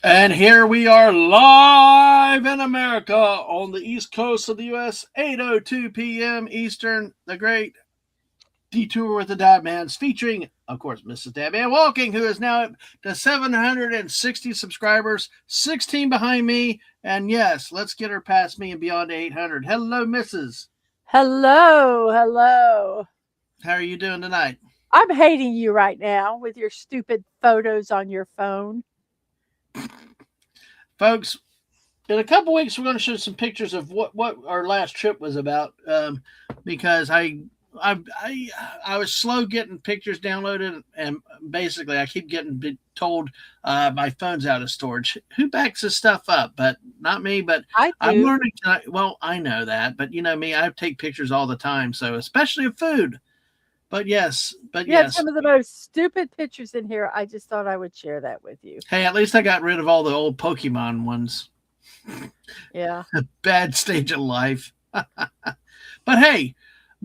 And here we are live in America on the East Coast of the U.S., 8:02 p.m. Eastern, the great Detour with the Dadmans, featuring, of course, Mrs. Dadman Walking, who is now up to 760 subscribers, 16 behind me. And yes, let's get her past me and beyond to 800. Hello, Mrs. Hello, hello. How are you doing tonight? I'm hating you right now with your stupid photos on your phone. Folks, in a couple weeks, we're going to show some pictures of what our last trip was about because I was slow getting pictures downloaded, and basically I keep getting told my phone's out of storage. Who backs this stuff up? But not me. But I I'm do. learning tonight. Well, I know that, but you know me, I take pictures all the time. So especially of food. But You have yes. some of the most stupid pictures in here. I just thought I would share that with you. Hey, at least I got rid of all the old Pokemon ones. Yeah. A bad stage of life. But hey,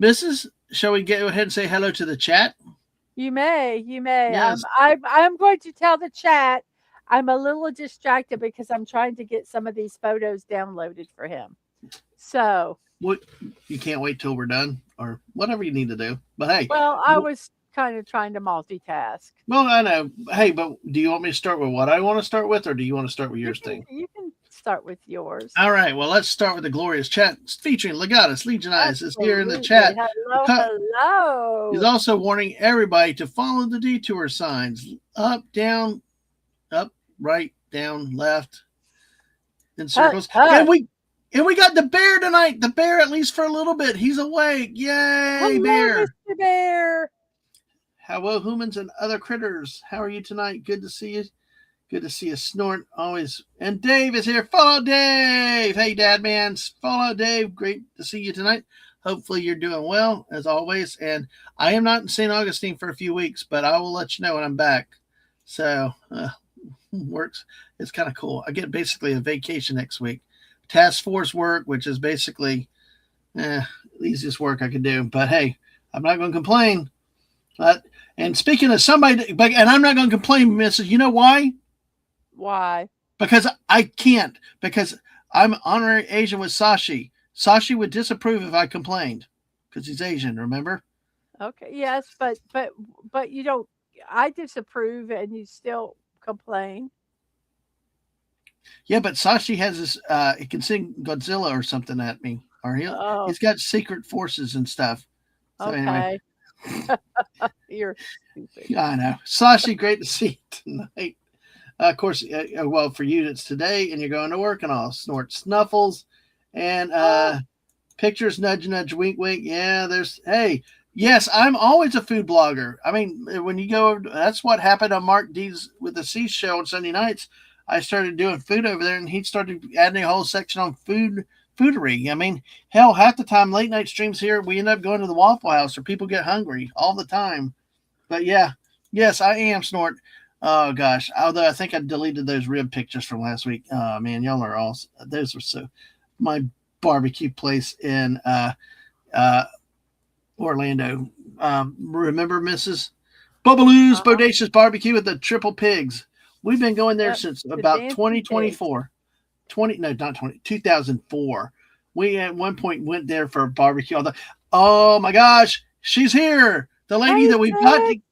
Mrs. Shall we go ahead and say hello to the chat? You may, you may. Yes. I'm going to tell the chat I'm a little distracted because I'm trying to get some of these photos downloaded for him. So, What you can't wait till we're done, or whatever you need to do. But hey, well, I was kind of trying to multitask. well, I know. Hey, but do you want me to start with what I want to start with, or do you want to start with yours thing? You can start with yours. All right. Well, let's start with the glorious chat featuring Legatus Legionize is here in the Absolutely. chat. Hello, He's hello. also warning everybody to follow the detour signs: up, down, up, right, down, left, in Hush, circles. hush. And we got the bear tonight. The bear, at least for a little bit, he's awake. Yay, Hello, bear! Mr. Bear. Hello, humans and other critters. How are you tonight? Good to see you. Good to see you, Snort. Always. And Dave is here. Follow Dave. Hey, Dadmans. Follow Dave. Great to see you tonight. Hopefully you're doing well, as always. And I am not in St. Augustine for a few weeks, but I will let you know when I'm back. So, works. It's kind of cool. I get basically a vacation next week. Task force work, which is basically the easiest work I could do. But hey, I'm not going to complain. And speaking of somebody, and I'm not going to complain, Mrs. You know why? Why? Because I can't. Because I'm honorary Asian with Sashi. Sashi would disapprove if I complained. Because he's Asian, remember? Okay, yes, but you don't. I disapprove, and you still complain. Yeah, but Sashi has this. He can sing Godzilla or something at me, or Oh, he's got secret forces and stuff. So anyway, okay. You're stupid. yeah, I know. Sashi, great to see you tonight. Of course, well, for you, it's today, and you're going to work, and I'll snort snuffles and Oh, pictures, nudge, nudge, wink, wink. Yeah, hey, yes, I'm always a food blogger. I mean, when you go, that's what happened on Mark D's with the C show on Sunday nights. I started doing food over there, and he started adding a whole section on foodery. I mean, hell, half the time late night streams here, we end up going to the Waffle House, or people get hungry all the time. But yeah, yes, I am snort. Oh gosh, although I think I deleted those rib pictures from last week. Oh man, y'all are all those were so. My barbecue place in uh, Orlando. Remember Mrs. Bubbaloo's uh-huh. Bodacious Barbecue with the triple pigs. We've been going there Yep. since The about dancing pigs. 2024. 20 no, not 20, 2004. We at one point went there for a barbecue. Oh my gosh, she's here. The lady Hey, that Sid.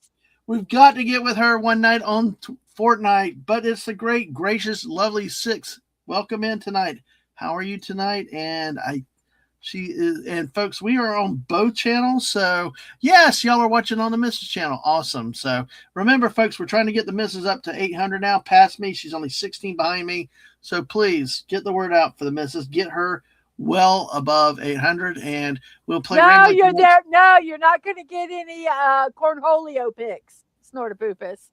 we've got to get with her one night on Fortnite, but it's the great, gracious, lovely Six. Welcome in tonight. How are you tonight? And she is, and folks, we are on both channels. So yes, y'all are watching on the Mrs. channel. Awesome. So remember, folks, we're trying to get the Mrs. up to 800 now. Past me, she's only 16 behind me. So please get the word out for the Mrs. Get her well above 800, and we'll play No, Random you're Connects. there. No, you're not going to get any cornholio pics. Snortaboopus.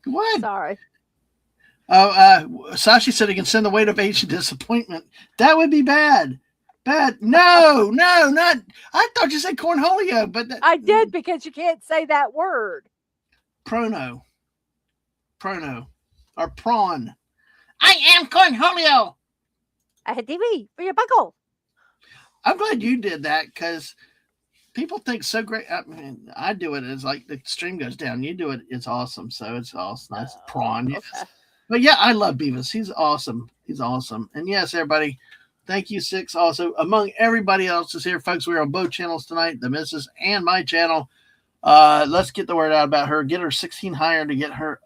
What? Sorry. Oh, Sashi said he can send the weight of age and disappointment. That would be bad. Bad. No, no, not. I thought you said cornholio, but I did because you can't say that word. prono, prono, or prawn. I am cornholio. I had TV for your buckle. I'm glad you did that because people think so great. I mean, I do it. It's like the stream goes down. You do it. It's awesome. So it's awesome. Nice prawn. Yes. Okay. But yeah, I love Beavis. He's awesome. He's awesome. And yes, everybody, thank you, Six. Also, among everybody else is here, folks. We're on both channels tonight, the Mrs. and my channel. Let's get the word out about her. Get her 16 higher to get her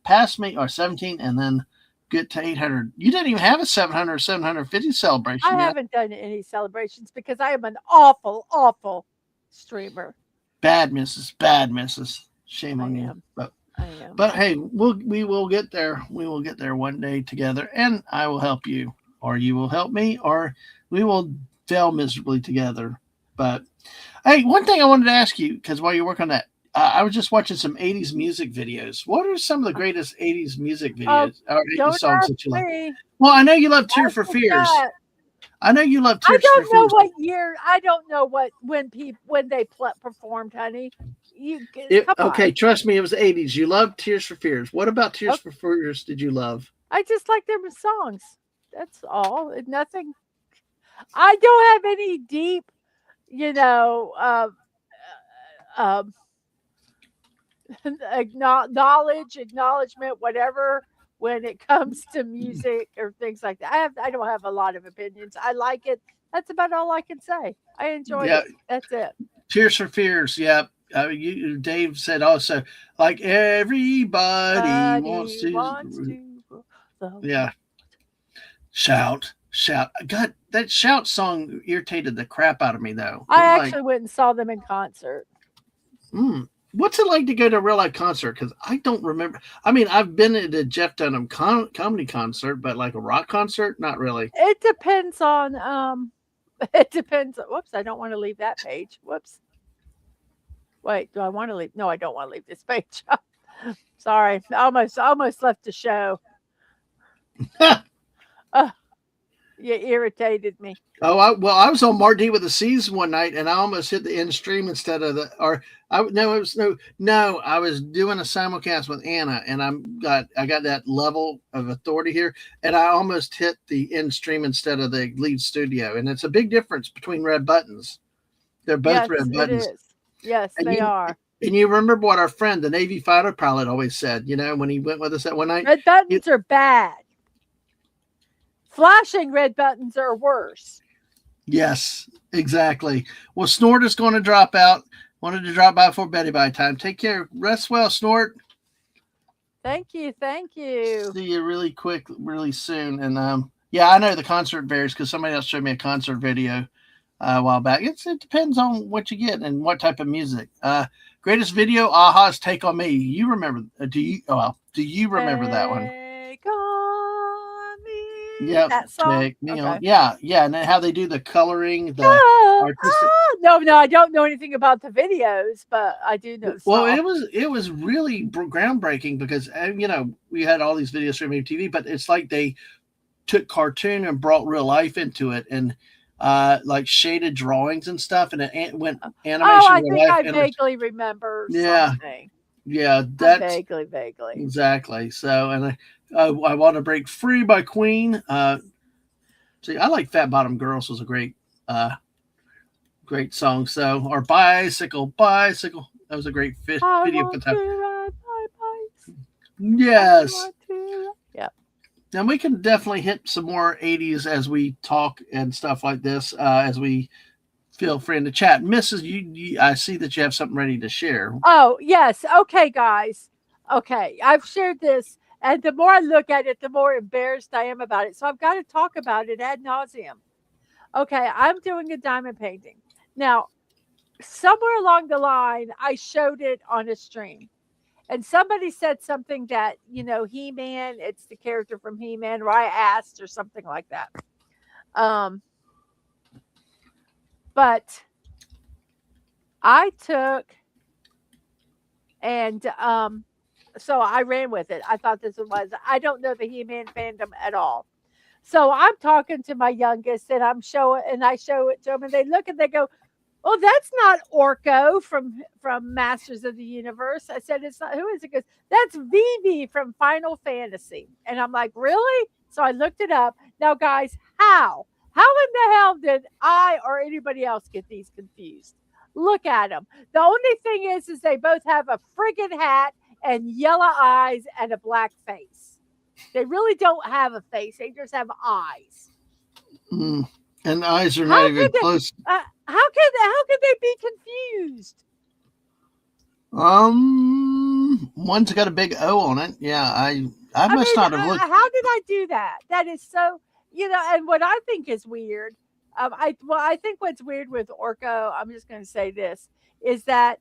past me, or 17, and then get to 800. You didn't even have a 700 or 750 celebration I yet. haven't done any celebrations because I am an awful, awful streamer. Bad misses, bad misses. Shame on you. am. But I am. But hey, we will get there. We will get there one day together, and I will help you, or you will help me, or we will fail miserably together. But hey, one thing I wanted to ask you, because while you work on that, I was just watching some '80s music videos. What are some of the greatest '80s music videos or '80s Don't songs ask that you like? me. Well, I know you love Tear Ask for the Fears. chat. I know you love I Tears for don't know Fears. what year. I don't know when they performed, honey. Come Okay, on. trust me, it was the '80s. You loved Tears for Fears. What about Tears for Fears did you love? I just like their songs. That's all. Nothing. I don't have any deep, you know, knowledge, acknowledgement, whatever, when it comes to music or things like that. I don't have a lot of opinions. I like it. That's about all I can say. I enjoy it. That's it. Tears for Fears. Yeah. Dave said also, like everybody wants to. Yeah. Shout. God, that Shout song irritated the crap out of me, though. I actually went and saw them in concert. What's it like to go to a real live concert? Because I don't remember. I mean, I've been at a Jeff Dunham comedy concert, but like a rock concert, not really. It depends on. It depends. Whoops! I don't want to leave that page. Whoops. Wait, do I want to leave? No, I don't want to leave this page. Sorry, almost left the show. You irritated me. Oh, I was on Mark D with the C's one night, and I almost hit the end stream instead of I was doing a simulcast with Anna, and I got that level of authority here, and I almost hit the end stream instead of the lead studio, and it's a big difference between red buttons. They're both red buttons. It is. Yes, and they are. And you remember what our friend, the Navy fighter pilot, always said, when he went with us that one night? Red buttons are bad. Flashing red buttons are worse. Yes, exactly. Well, Snort is going to drop out. Wanted to drop by for Betty by time. Take care. Rest well, Snort. Thank you. See you really quick, really soon. And yeah, I know the concert varies because somebody else showed me a concert video a while back. It depends on what you get and what type of music. Greatest video, Aha's "Take on Me." You remember? Do you remember that one? Take on me. Yeah, that song. Take me on. Yeah, and then how they do the coloring, the artistic. No, I don't know anything about the videos, but I do know. Well, it was really groundbreaking because we had all these videos from MTV, but it's like they took cartoon and brought real life into it, and like shaded drawings and stuff, and it went animation. Oh, I think I vaguely remember. Something. Yeah, that's vaguely. Exactly. So, and I Want to Break Free by Queen. See, I like Fat Bottom Girls was a great song. So, or Bicycle. That was a great video for time. Yes. Yeah. Now we can definitely hit some more 80s as we talk and stuff like this. As we feel free in the chat, Mrs. You, I see that you have something ready to share. Oh yes, okay, guys. Okay, I've shared this, and the more I look at it, the more embarrassed I am about it. So I've got to talk about it ad nauseum. Okay, I'm doing a diamond painting now. Somewhere along the line, I showed it on a stream. And somebody said something that, He-Man, it's the character from He-Man, or I asked or something like that. But I took and so I ran with it. I thought I don't know the He-Man fandom at all. So I'm talking to my youngest and I show it to them and they look and they go, "Oh, that's not Orko from Masters of the Universe." I said, "It's not. Who is it?" Because that's Vivi from Final Fantasy. And I'm like, "Really?" So I looked it up. Now, guys, how in the hell did I or anybody else get these confused? Look at them. The only thing is they both have a friggin' hat and yellow eyes and a black face. They really don't have a face. They just have eyes. Mm. And the eyes are not How even could they? close. How could they be confused? One's got a big O on it. Yeah, I I must mean, not have looked. how did I do that? That is so, and what I think is weird, I think what's weird with Orko, I'm just going to say this, is that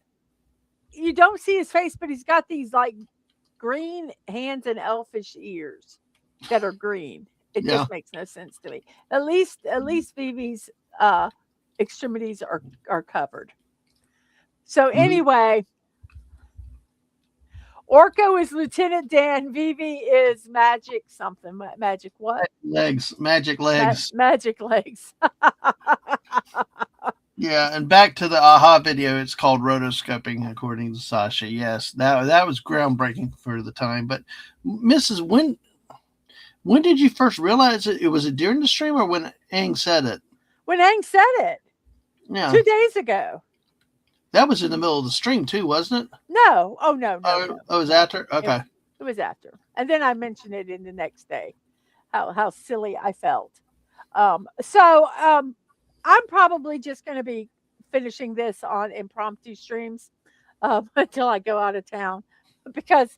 you don't see his face, but he's got these like green hands and elfish ears that are green. It Yeah, just makes no sense to me. At least Vivi's uh, extremities are covered. So hmm anyway, Orko is Lieutenant Dan. Vivi is Magic something. Magic what? legs, magic legs. Magic legs. Yeah, and back to the aha video. It's called rotoscoping, according to Sasha. Yes, that was groundbreaking for the time. But Mrs. When did you first realize it? Was it during the stream or when Aang said it? When Aang said it Yeah, 2 days ago. that was in the middle of the stream too, wasn't it? No. Oh no, no, Oh, no. it was after. It, Okay. it was after. And then I mentioned it in the next day. How silly I felt. So I'm probably just going to be finishing this on impromptu streams until I go out of town because.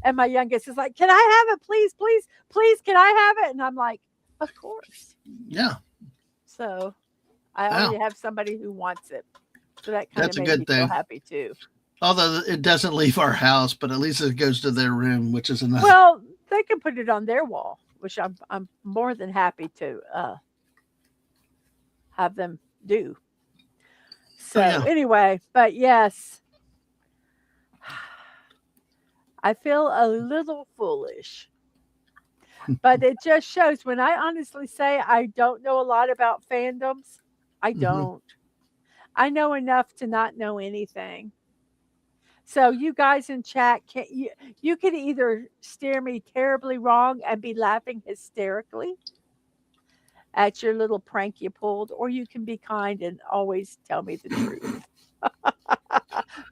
And my youngest is like, "Can I have it, please, please, please? Can I have it?" And I'm like, "Of course." Yeah. So I Wow. already have somebody who wants it. So that kind of That's a made good me feel thing. happy too. Although it doesn't leave our house, but at least it goes to their room, which is another. Well, they can put it on their wall, which I'm more than happy to have them do. So Oh, yeah. anyway, but yes, I feel a little foolish. But it just shows when I honestly say I don't know a lot about fandoms, I hmm don't. I know enough to not know anything. So you guys in chat can you could either steer me terribly wrong and be laughing hysterically at your little prank you pulled, or you can be kind and always tell me the truth.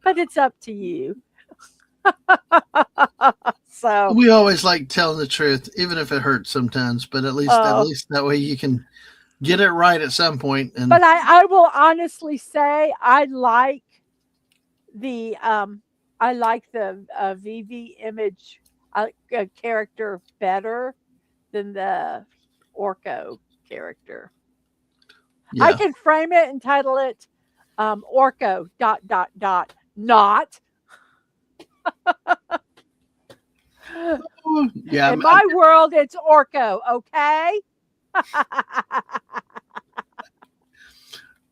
But it's up to you. So, We always like telling the truth, even if it hurts sometimes. But at uh, least that way you can get it right at some point. And but I will honestly say the I like the VV image character better than the Orko character. I yeah, can frame it and title it Orko dot dot dot not. yeah. In my world, it's Orko, okay?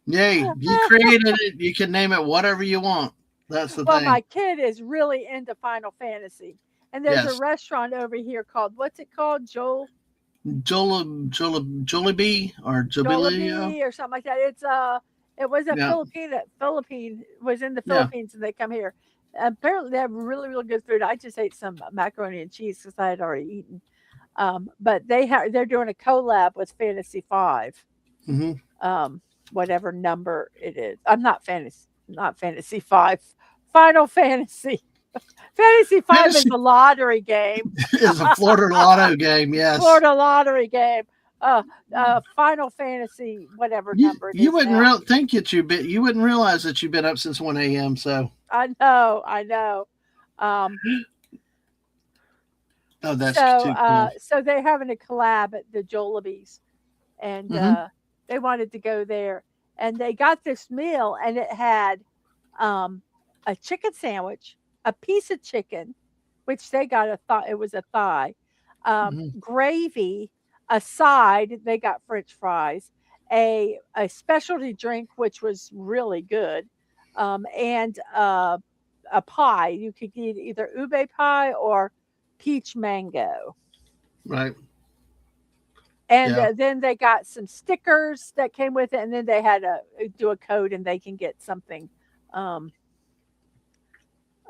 Yay! You created it. You can name it whatever you want. That's the Well, my thing. kid is really into Final Fantasy. And there's a Yes. restaurant over here called, what's it called? Jollibee or Jobilio. Jollibee or something like that. It was a Yeah, Philippine was in the yeah. Philippines and they come here. Apparently they have really really good food. I just ate some macaroni and cheese because I had already eaten. But they're doing a collab with Fantasy Five, hmm um, whatever number it is. I'm not Fantasy Five, Final Fantasy. Fantasy Five is Fantasy a lottery game. is a Florida Lotto game. Yes. Florida lottery game. Final Fantasy, whatever You number it you is wouldn't now. think that you wouldn't realize that you've been up since 1 a.m. So I know. Um, oh, that's so, too cool. so they're having a collab at the Jollibees, and hmm they wanted to go there, and they got this meal, and it had um, a chicken sandwich, a piece of chicken, which they got a thought it was a thigh, hmm gravy, a side. They got French fries, a specialty drink, which was really good, and a pie. You could get either ube pie or peach mango. Right. And Yeah. then they got some stickers that came with it, and then they had to do a code, and they can get something um,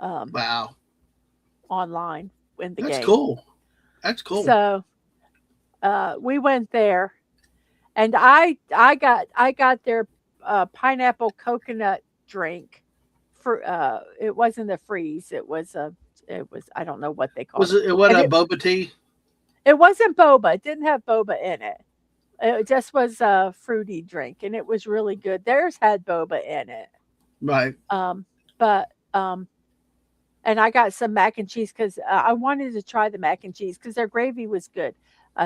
um, Wow. online in the That's game. cool. That's cool. So we went there, and I got their pineapple coconut drink. For it wasn't a freeze. It was I don't know what they called Was it, it what and a boba tea? it wasn't boba. It didn't have boba in it. It just was a fruity drink, and it was really good. Theirs had boba in it. Right. Um, but and I got some mac and cheese because I wanted to try the mac and cheese because their gravy was good.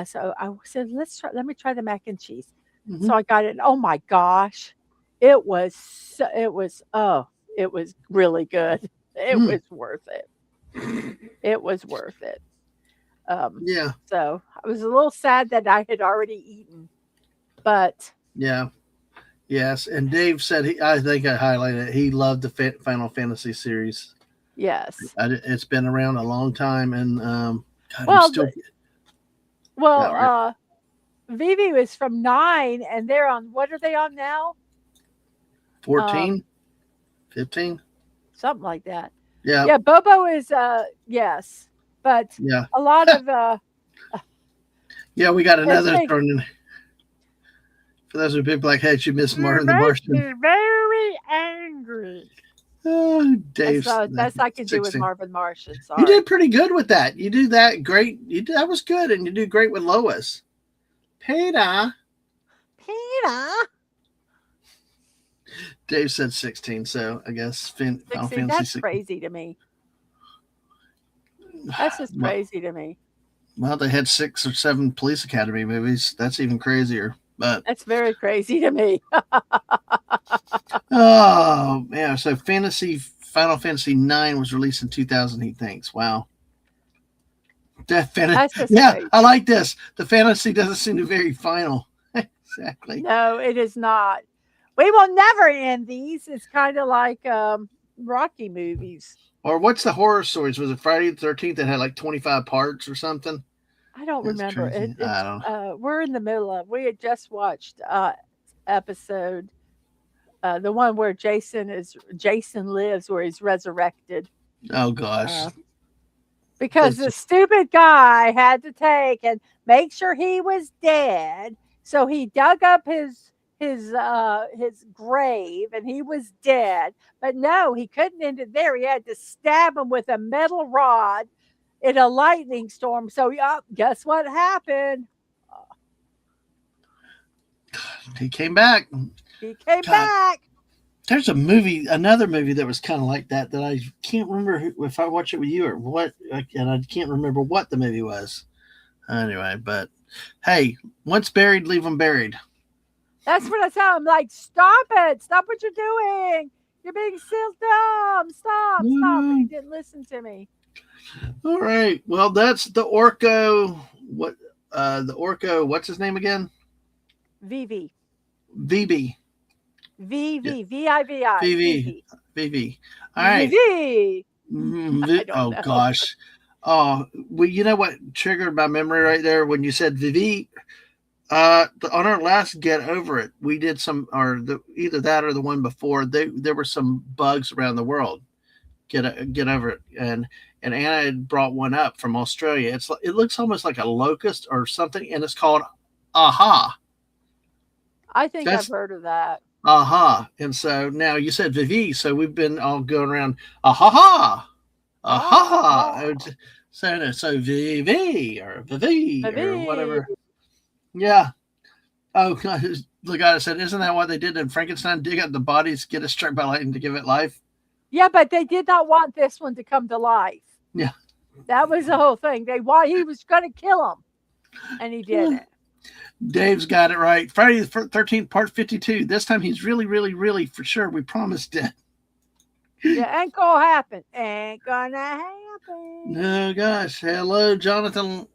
So I said, let me try the mac and cheese. Hmm. So I got it. And oh my gosh, it was, it was really good. It Mm. was worth it. It was worth it. Um, Yeah. so I was a little sad that I had already eaten, but Yeah. Yes. And Dave said I think I highlighted it. He loved the Final Fantasy series. yes. It's been around a long time, and God, I'm Well, still. well, Yeah, Vivi was from 9 and they're on, what are they on now? 14, Um, 15. something like that. Yeah. Yeah, Bobo is yes, but Yeah. a lot of Yeah. We got it's another me. turn. For those of people like, hey, you missed You Martin the make Martian. me very angry. Oh, That's Dave's the best I can do with 16. Marvin Martian. You did Sorry. pretty good with that. You do that great. That was good, and you do great with Lois. Peter. Peter. Dave said 16, so I guess Final 16. Fantasy That's 16. crazy to me. That's just Well, crazy to me. well, they had 6 or 7 Police Academy movies. That's even crazier. But That's very crazy to me. oh yeah, so Final Fantasy 9 was released in 2000. He thinks, wow, That's just yeah, I crazy. like this. The fantasy doesn't seem to be very final. Exactly. No, it is not. We will never end these. It's kind of like Rocky movies. Or what's the horror stories? Was it Friday the 13th that had like 25 parts or something? I don't That's remember. crazy. I It's don't know. we're in the middle of. We had just watched episode the one where Jason lives, where he's resurrected. Oh gosh. Uh, because That's the stupid guy had to take and make sure he was dead. So he dug up his grave and he was dead. But no, he couldn't end it there. He had to stab him with a metal rod in a lightning storm. So guess what happened? he came back. He came God, back. there's another movie that was kind of like that I can't remember if I watched it with you or what, and I can't remember what the movie was. Anyway, but hey, once buried, leave them buried. That's what I tell him. Like, stop it. Stop what you're doing. You're being so dumb. Stop. But he Mm, didn't listen to me. all right. Well, that's the Orco. What? The Orco. What's his name again? VV. VB. Yeah. VV. VIVI. VV. VV. VV. All right. VV. I don't Oh know. gosh. Oh, well, you know what triggered my memory right there when you said Vivi. On our last Get Over It, we did either that or the one before. There were some bugs around the world. Get Over It, and Anna had brought one up from Australia. It looks almost like a locust or something, and it's called Aha. I think I've That's heard of that. Aha. And so now you said Vivi, so we've been all going around Aha, Aha. Oh. So Vivi or Vivi or VV. whatever. Yeah. Oh, the guy said, "Isn't that what they did in Frankenstein? Dig up the bodies, get it struck by lightning to give it life." Yeah, but they did not want this one to come to life. Yeah. That was the whole thing. He was going to kill him, and he didn't. Dave's got it right. Friday the 13th, part 52. This time he's really, really, really for sure. We promised it. Yeah, ain't gonna happen. Ain't gonna happen. Oh gosh. Hello, Jonathan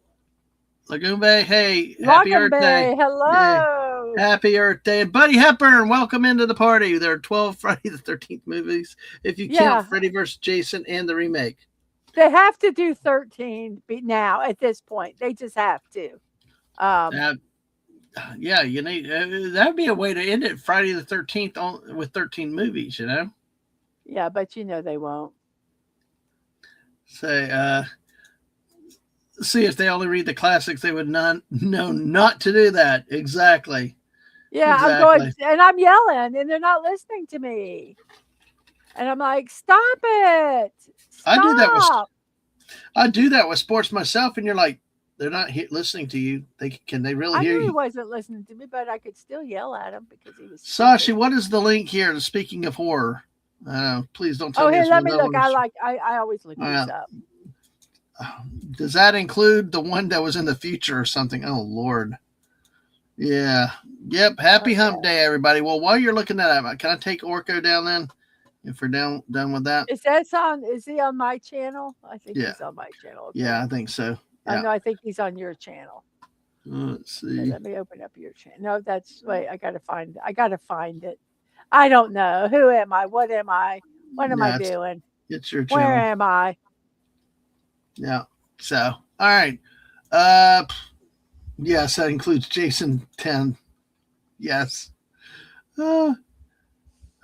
Lagumbe. Hey, happy Lockham Earth Day. Bay, Yeah. hello. Happy Earth Day. And Buddy Hepburn, welcome into the party. There are 12 Friday the 13th movies, if you Yeah, count Freddy vs. Jason and the remake. they have to do 13 now at this point. They just have to. Uh, yeah, you need that'd be a way to end it. Friday the 13th with 13 movies, you know. Yeah, but you know they won't. Say, see if they only read the classics, they would know not to do that. Exactly. Yeah, I'm going, Exactly. and I'm yelling, and they're not listening to me. And I'm like, stop it. I do that with Stop. I do that with sports myself, and you're like, they're not listening to you. They really I hear knew he you? wasn't listening to me, but I could still yell at him because he was Sashi, stupid. what is the link here? Speaking of horror, please don't tell Oh, me here, it's let one me that look. one. I always look these Uh, up. does that include the one that was in the future or something? Oh Lord. Yeah. Yep. Happy Okay. Hump Day, everybody. Well, while you're looking at that, can I take Orko down then? If we're done with that. Is he on my channel? I think Yeah. he's on my channel. Okay. Yeah, I think so. I Yeah. know, I think he's on your channel. Let's Okay, see. let me open up your channel. No, wait, I gotta find it. I don't know. Who am I? What am I? What am I Yeah, doing? it's your Where channel. am I? Yeah. So, all right. Uh, yes, that includes Jason 10. Yes. All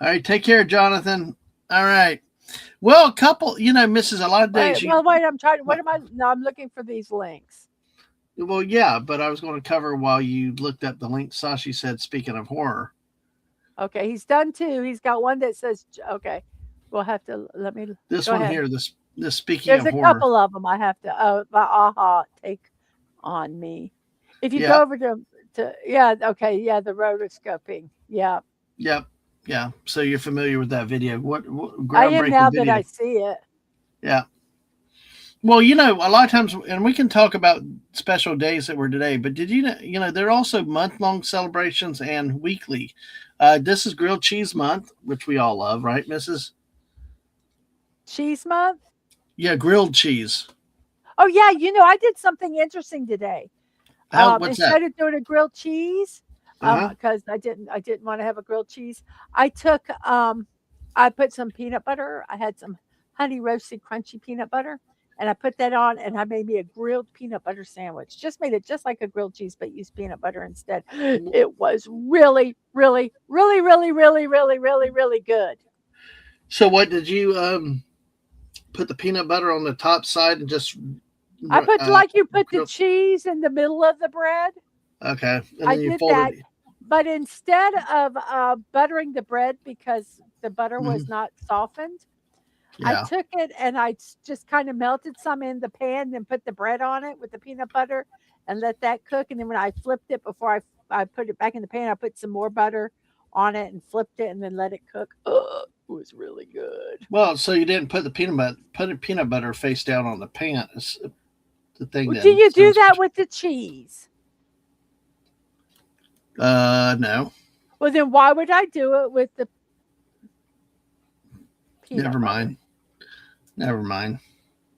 right. Take care, Jonathan. All right. Well, a couple, misses a lot of days. Wait, I'm trying. What am I? No, I'm looking for these links. Well, yeah, but I was going to cover while you looked up the link. Sashi said, speaking of horror. Okay, he's done two. He's got one that says, okay, we'll have to, let me, This go one ahead. here, this speaking There's of a horror. couple of them I have to, my aha take on me. If you Yeah. go over yeah, okay, yeah, the rotoscoping. Yeah. Yep. Yeah. So you're familiar with that video. What I am now groundbreaking that video. I see it. Yeah. Well, a lot of times, and we can talk about special days that were today, but did there are also month long celebrations and weekly. This is grilled cheese month, which we all love, right, Mrs.? Cheese month? Yeah, grilled cheese. Oh, yeah, I did something interesting today. What's that? Instead of doing a grilled cheese, Uh huh. because I didn't want to have a grilled cheese, I took, I put some peanut butter. I had some honey roasted crunchy peanut butter, and I put that on, and I made me a grilled peanut butter sandwich. Just made it just like a grilled cheese, but used peanut butter instead. It was really, really, really, really, really, really, really, really good. So, what did you put the peanut butter on the top side and just I put like you put the grill? cheese in the middle of the bread. Okay, and I then you did folded that, it. but instead of buttering the bread because the butter was Mhm. not softened, I Yeah. took it and just kind of melted some in the pan, then put the bread on it with the peanut butter and let that cook. And then when I flipped it before I put it back in the pan, I put some more butter on it and flipped it and then let it cook. It was really good. Well, so you didn't put the peanut butter face down on the pan. It's the thing Well, do then. you So do that with the cheese? no. Well, then why would I do it with the peanut Never butter? mind. Never mind.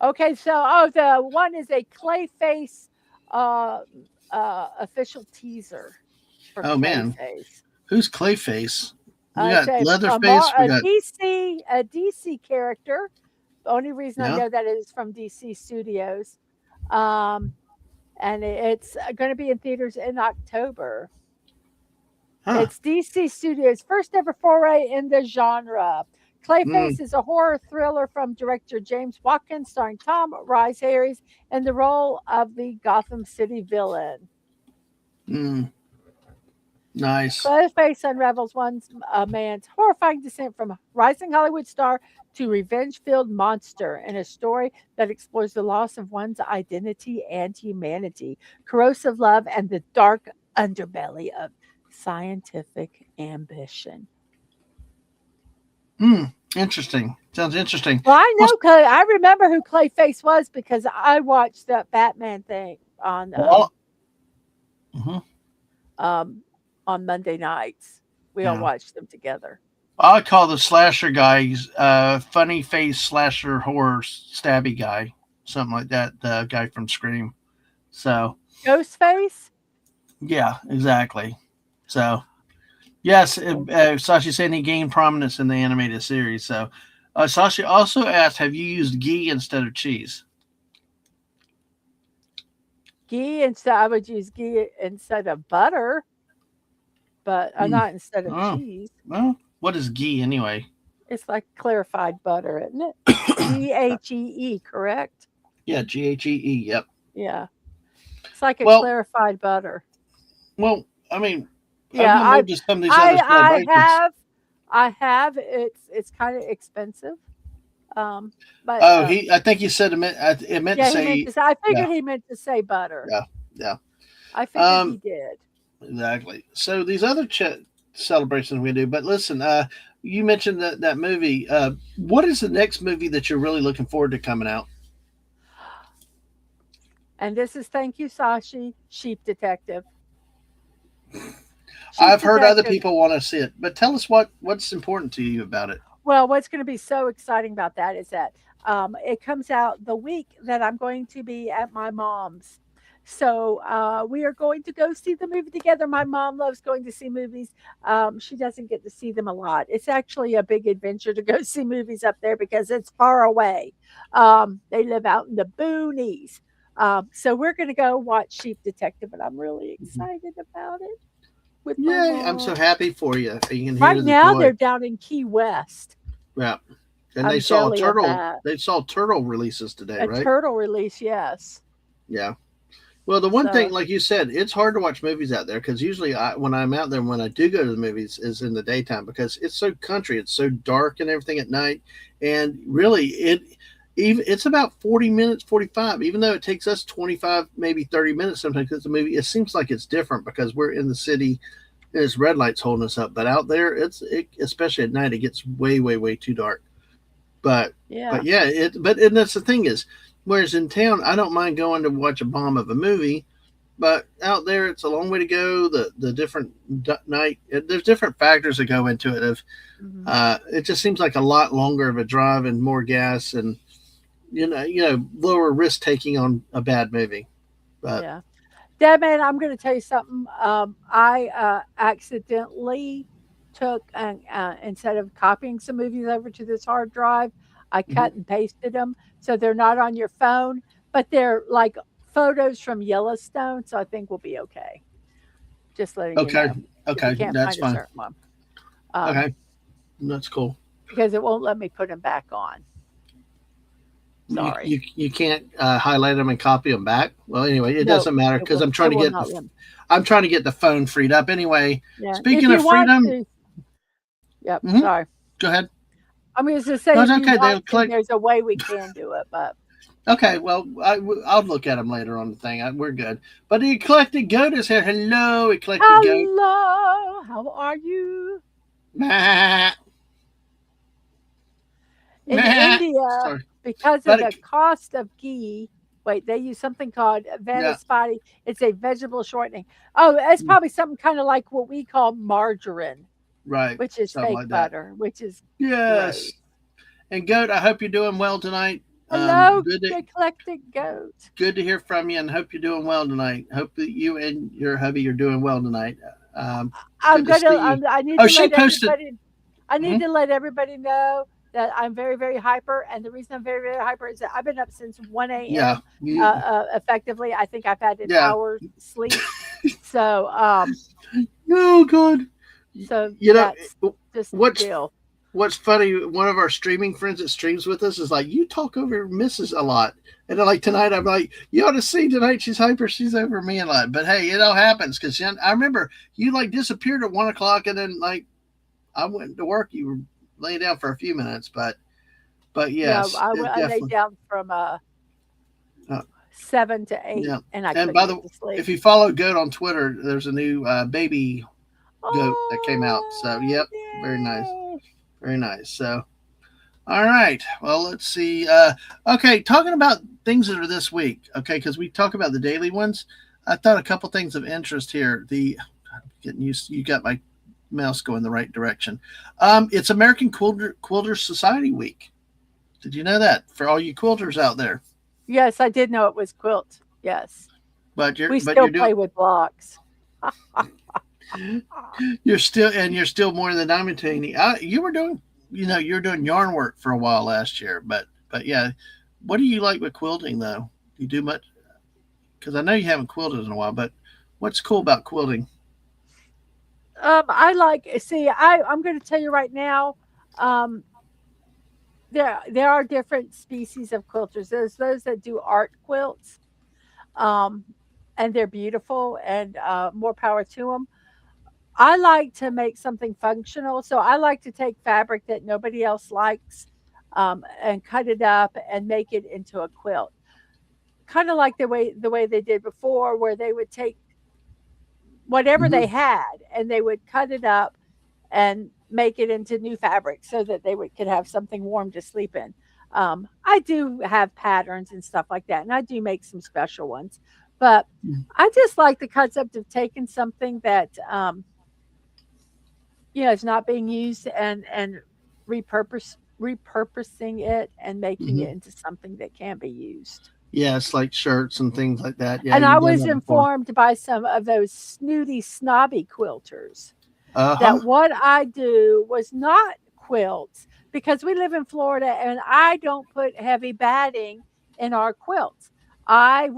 Okay, so the one is a Clayface uh, official teaser for Oh man, Clayface. who's Clayface? We It's got Leatherface. We got A DC character. The only reason I yeah. know that is from DC Studios, um, and it's going to be in theaters in October. Huh. It's DC Studios' first ever foray in the genre. Mm, Clayface is a horror thriller from director James Watkins, starring Tom Rhys Harris in the role of the Gotham City villain. mm, nice. Clayface unravels a man's horrifying descent from rising Hollywood star to revenge-filled monster in a story that explores the loss of one's identity and humanity, corrosive love, and the dark underbelly of scientific ambition. Interesting. Sounds interesting. Well, I Well, know I remember who Clayface was because I watched that Batman thing well mhm, um, on Monday nights. We all yeah. watched them together. I call the slasher guys funny face slasher horror stabby guy, something like that. The guy from Scream. So Ghostface? yeah, exactly. So yes, Sashi saying he gained prominence in the animated series. So Sashi also asked, "Have you used ghee instead of cheese?" Ghee instead, I would use ghee instead of butter, but Mm. not instead of Oh, cheese. well, what is ghee anyway? It's like clarified butter, isn't it? GHEE, correct? Yeah, GHEE. Yep. Yeah. It's like a Well, clarified butter. well, I mean, I'm Yeah, gonna move to some of these other I celebrations. have. It's kind of expensive. Um, but Oh, I think he said it meant to yeah, he meant say, to say. I yeah, figured he meant to say butter. yeah, yeah. I figured he Um, did. exactly. So these other celebrations we do, but listen, you mentioned that movie. What is the next movie that you're really looking forward to coming out? And this is thank you, Sashi. Sheep Detective. Sheep I've heard other Detective. people want to see it, but tell us what's important to you about it. Well, what's going to be so exciting about that is that it comes out the week that I'm going to be at my mom's. So we are going to go see the movie together. My mom loves going to see movies. She doesn't get to see them a lot. It's actually a big adventure to go see movies up there because it's far away. They live out in the boonies. So we're going to go watch Sheep Detective, and I'm really Mhm. excited about it with my Yay! I'm so mom. happy for you. You can hear Right the now, joy. they're down in Key West. Yeah, and they I'm saw a jelly of turtle. that. They saw turtle releases today, A right? turtle release, yes. Yeah. Well, the one thing, So, like you said, it's hard to watch movies out there because usually when I'm out there, when I do go to the movies, is in the daytime because it's so country, it's so dark and everything at night, and really it's about 40 minutes, 45. Even though it takes us 25, maybe 30 minutes sometimes because the movie, it seems like it's different because we're in the city and it's red lights holding us up. But out there, especially at night, it gets way, way, way too dark. But yeah. yeah, and that's the thing is, whereas in town, I don't mind going to watch a bomb of a movie, but out there it's a long way to go. The different night, there's different factors that go into it. Of Mhm. it just seems like a lot longer of a drive and more gas and lower risk taking on a bad movie. But Yeah. Deadman, I'm going to tell you something. I accidentally took, instead of copying some movies over to this hard drive, I mhm. cut and pasted them. So they're not on your phone, but they're like photos from Yellowstone. So I think we'll be okay. Just letting you Okay, know if you okay, can't that's find a fine. certain one, um, Okay, that's cool. because it won't let me put them back on. Sorry. You can't highlight them and copy them back. Well, anyway, it No, doesn't matter because I'm it trying to will get not let me. I'm trying to get the phone freed up. Anyway, Yeah. If speaking you of want freedom, to, yep, mhm, sorry. go ahead. I mean, to No, say it's if you okay. want They'll to, click. there's a way we can do it, but Okay, well, I'll look at them later on the thing. We're good. But the eclectic goat is here. Hello, eclectic goat. hello, how are you? Meh, In meh. India, Sorry, because of but the cost of ghee, wait, they use something called yeah, vanaspati. It's a vegetable shortening. Oh, it's probably something kind of like what we call margarine, right, which is something fake like that. butter, which is Yes, gross. and goat. I hope you're doing well tonight. Hello, Good to eclectic goat. hear from you, and hope you're doing well tonight. Hope that you and your hubby are doing well tonight. Good to see you. I need Oh, to she let posted. everybody I need Mhm. to let everybody know that I'm very, very hyper. And the reason I'm very, very hyper is that I've been up since 1 Yeah, a.m. Effectively. I think I've had an yeah. hour's sleep. So, Oh God. so You know that's just the what's deal. what's funny? One of our streaming friends that streams with us is like, "You talk over Mrs. a lot," and then like tonight, I'm like, "You ought to see tonight. She's hyper. She's over me a lot." But hey, it all happens because I remember you like disappeared at 1 o'clock, and then like I went to work. You were laying down for a few minutes, but Yeah, yes, it I lay definitely. down from Uh, 7 to 8 yeah. and I And couldn't by get the to sleep. if you follow Goat on Twitter, there's a new baby goat that came out. So Oh, yep, very nice, no. very nice. So all right, well let's see. Okay, talking about things that are this week. Okay, because we talk about the daily ones. I thought a couple things of interest here. The getting used. You got my mouse going the right direction. It's American Quilter Society Week. Did you know that for all you quilters out there? Yes, I did know it was quilt. Yes. We But still you're doing play with blocks. you're still more than I'm maintaining. You were doing you're doing yarn work for a while last year, but yeah, what do you like with quilting though? Do you do much? Because I know you haven't quilted in a while, but what's cool about quilting? I like see. I'm going to tell you right now. Um, there are different species of quilters. There's those that do art quilts, um, and they're beautiful and more power to them. I like to make something functional. So I like to take fabric that nobody else likes, and cut it up and make it into a quilt. Kind of like the way they did before, where they would take whatever they Hmm. had and they would cut it up and make it into new fabric so that could have something warm to sleep in. I do have patterns and stuff like that, and I do make some special ones. But I just like the concept of taking something that is not being used, and repurposing it and making it Hmm. into something that can be used. Yes, like shirts and things like that. Yeah, And I you've done was that before. informed by some of those snooty, snobby quilters Uh huh. that what I do was not quilts, because we live in Florida and I don't put heavy batting in our quilts. I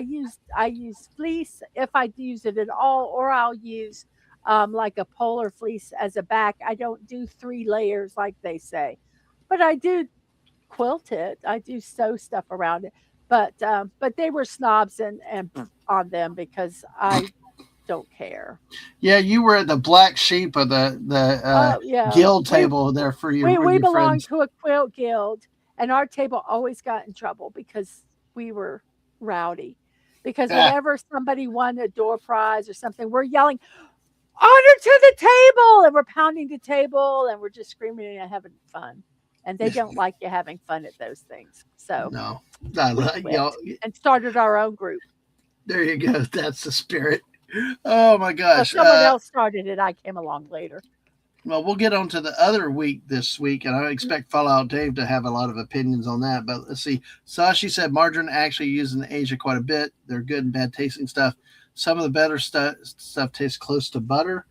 use fleece if I use it at all, or I'll use like a polar fleece as a back. I don't do 3 layers like they say, but I do quilt it. I do sew stuff around it. But they were snobs and on them because I don't care. Yeah, you were the black sheep of the Oh yeah, guild we table there for we your we your belonged friends. to a quilt guild, and our table always got in trouble because we were rowdy. Because Ah, whenever somebody won a door prize or something, we're yelling, "Honor to the table!" and we're pounding the table and we're just screaming and having fun. And they don't like you having fun at those things. So no, we you quit know, and started our own group. there you go. That's the spirit. Oh my Well, gosh. someone else started it. I came along later. Well, we'll get on to the other week this week, and I expect Fallout Dave to have a lot of opinions on that. But let's see. Sashi said margarine actually used in Asia quite a bit. They're good and bad tasting stuff. Some of the better stuff tastes close to butter.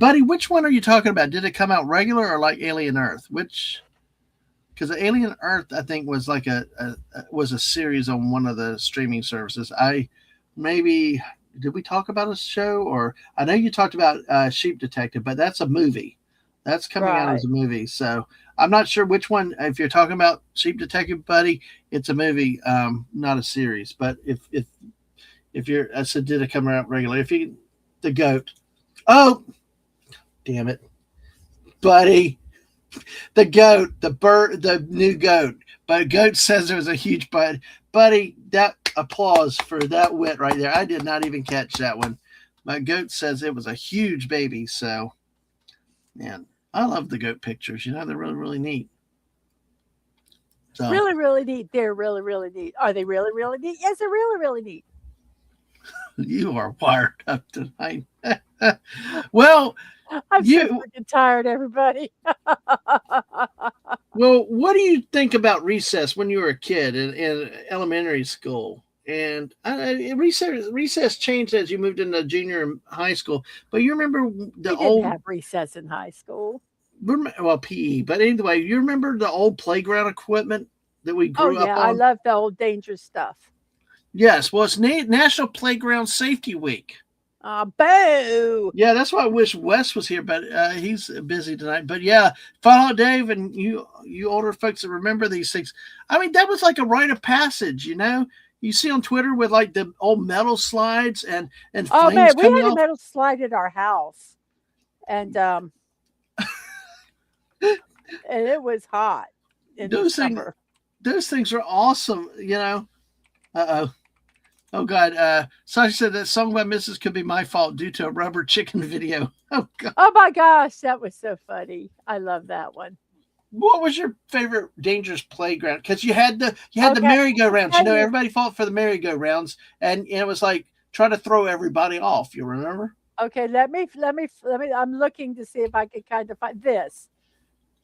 Buddy, which one are you talking about? Did it come out regular or like Alien Earth? Which, because Alien Earth, I think was like was a series on one of the streaming services. I maybe did we talk about a show, or I know you talked about Sheep Detective, but that's a movie. That's coming out as Right. a movie, so I'm not sure which one. If you're talking about Sheep Detective, buddy, it's a movie, not a series. But if you're, I said, did it come out regularly? If you, the goat. Oh, damn it, buddy. The goat, the bird, the new goat. But goat says it was a huge bud. Buddy, that applause for that wit right there. I did not even catch that one. My goat says it was a huge baby. So, man, I love the goat pictures. They're really, really neat. So, Really, really neat. They're really, really neat. Are they really, really neat? Yes, they're really, really neat. you are wired up tonight. well, I'm so you freaking tired, everybody. what do you think about recess when you were a kid in elementary school? And recess changed as you moved into junior high school. But you remember the We didn't old, have recess in high school. well, PE. But anyway, you remember the old playground equipment that we Oh grew up yeah, I on? love the old dangerous stuff. Yes. Well, it's National Playground Safety Week. Boo! Yeah, that's why I wish Wes was here, but he's busy tonight. But yeah, follow Dave and you older folks that remember these things. I mean, that was like a rite of passage, You see on Twitter with like the old metal slides and Oh flames man, we coming had a off. metal slide at our house, and and it was hot in the Those things, summer. those things are awesome. Uh oh. Oh God. Sasha said that song by Mrs. could be my fault due to a rubber chicken video. Oh God. Oh my gosh, that was so funny. I love that one. What was your favorite dangerous playground? Because you had the Okay, merry-go-rounds. tell you. Everybody fought for the merry-go-rounds, and it was like trying to throw everybody off. You remember? Okay, let me. I'm looking to see if I can kind of find this.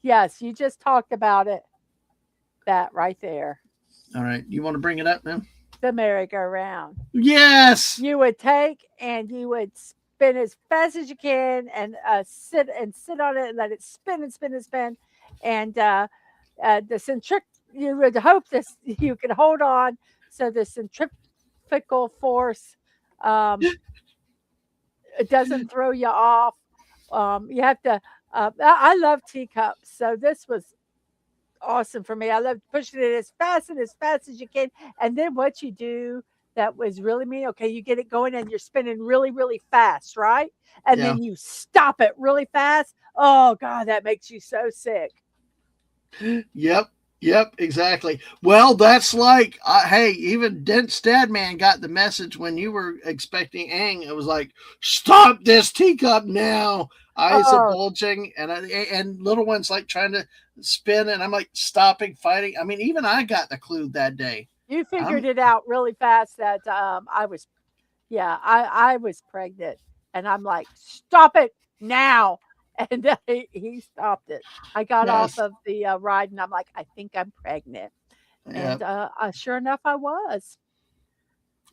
Yes, you just talked about it. That right there, All right, you want to bring it up now? the merry-go-round. Yes. You would take and you would spin as fast as you can, and sit on it and let it spin and spin and spin, and the centric. You would hope this you could hold on so the centrifugal force um, it doesn't throw you off. You have to. I love teacups, so this was awesome for me. I love pushing it as fast and as fast as you can, and then what you do that was really mean. Okay, you get it going and you're spinning really, really fast, right? And Yeah. then you stop it really fast. Oh God, that makes you so sick. Yep. Yep, exactly. Well, that's like, hey, even Dent's dad man got the message when you were expecting Aang. It was like, stop this teacup now. Eyes are Oh, bulging, and little ones like trying to spin, and I'm like stopping, fighting. I mean, even I got the clue that day. you I'm figured it out really fast that I was, yeah, I was pregnant, and I'm like, stop it now. And he stopped it. I got off yes, of the ride, and I'm like, I think I'm pregnant. yeah. And sure enough, I was.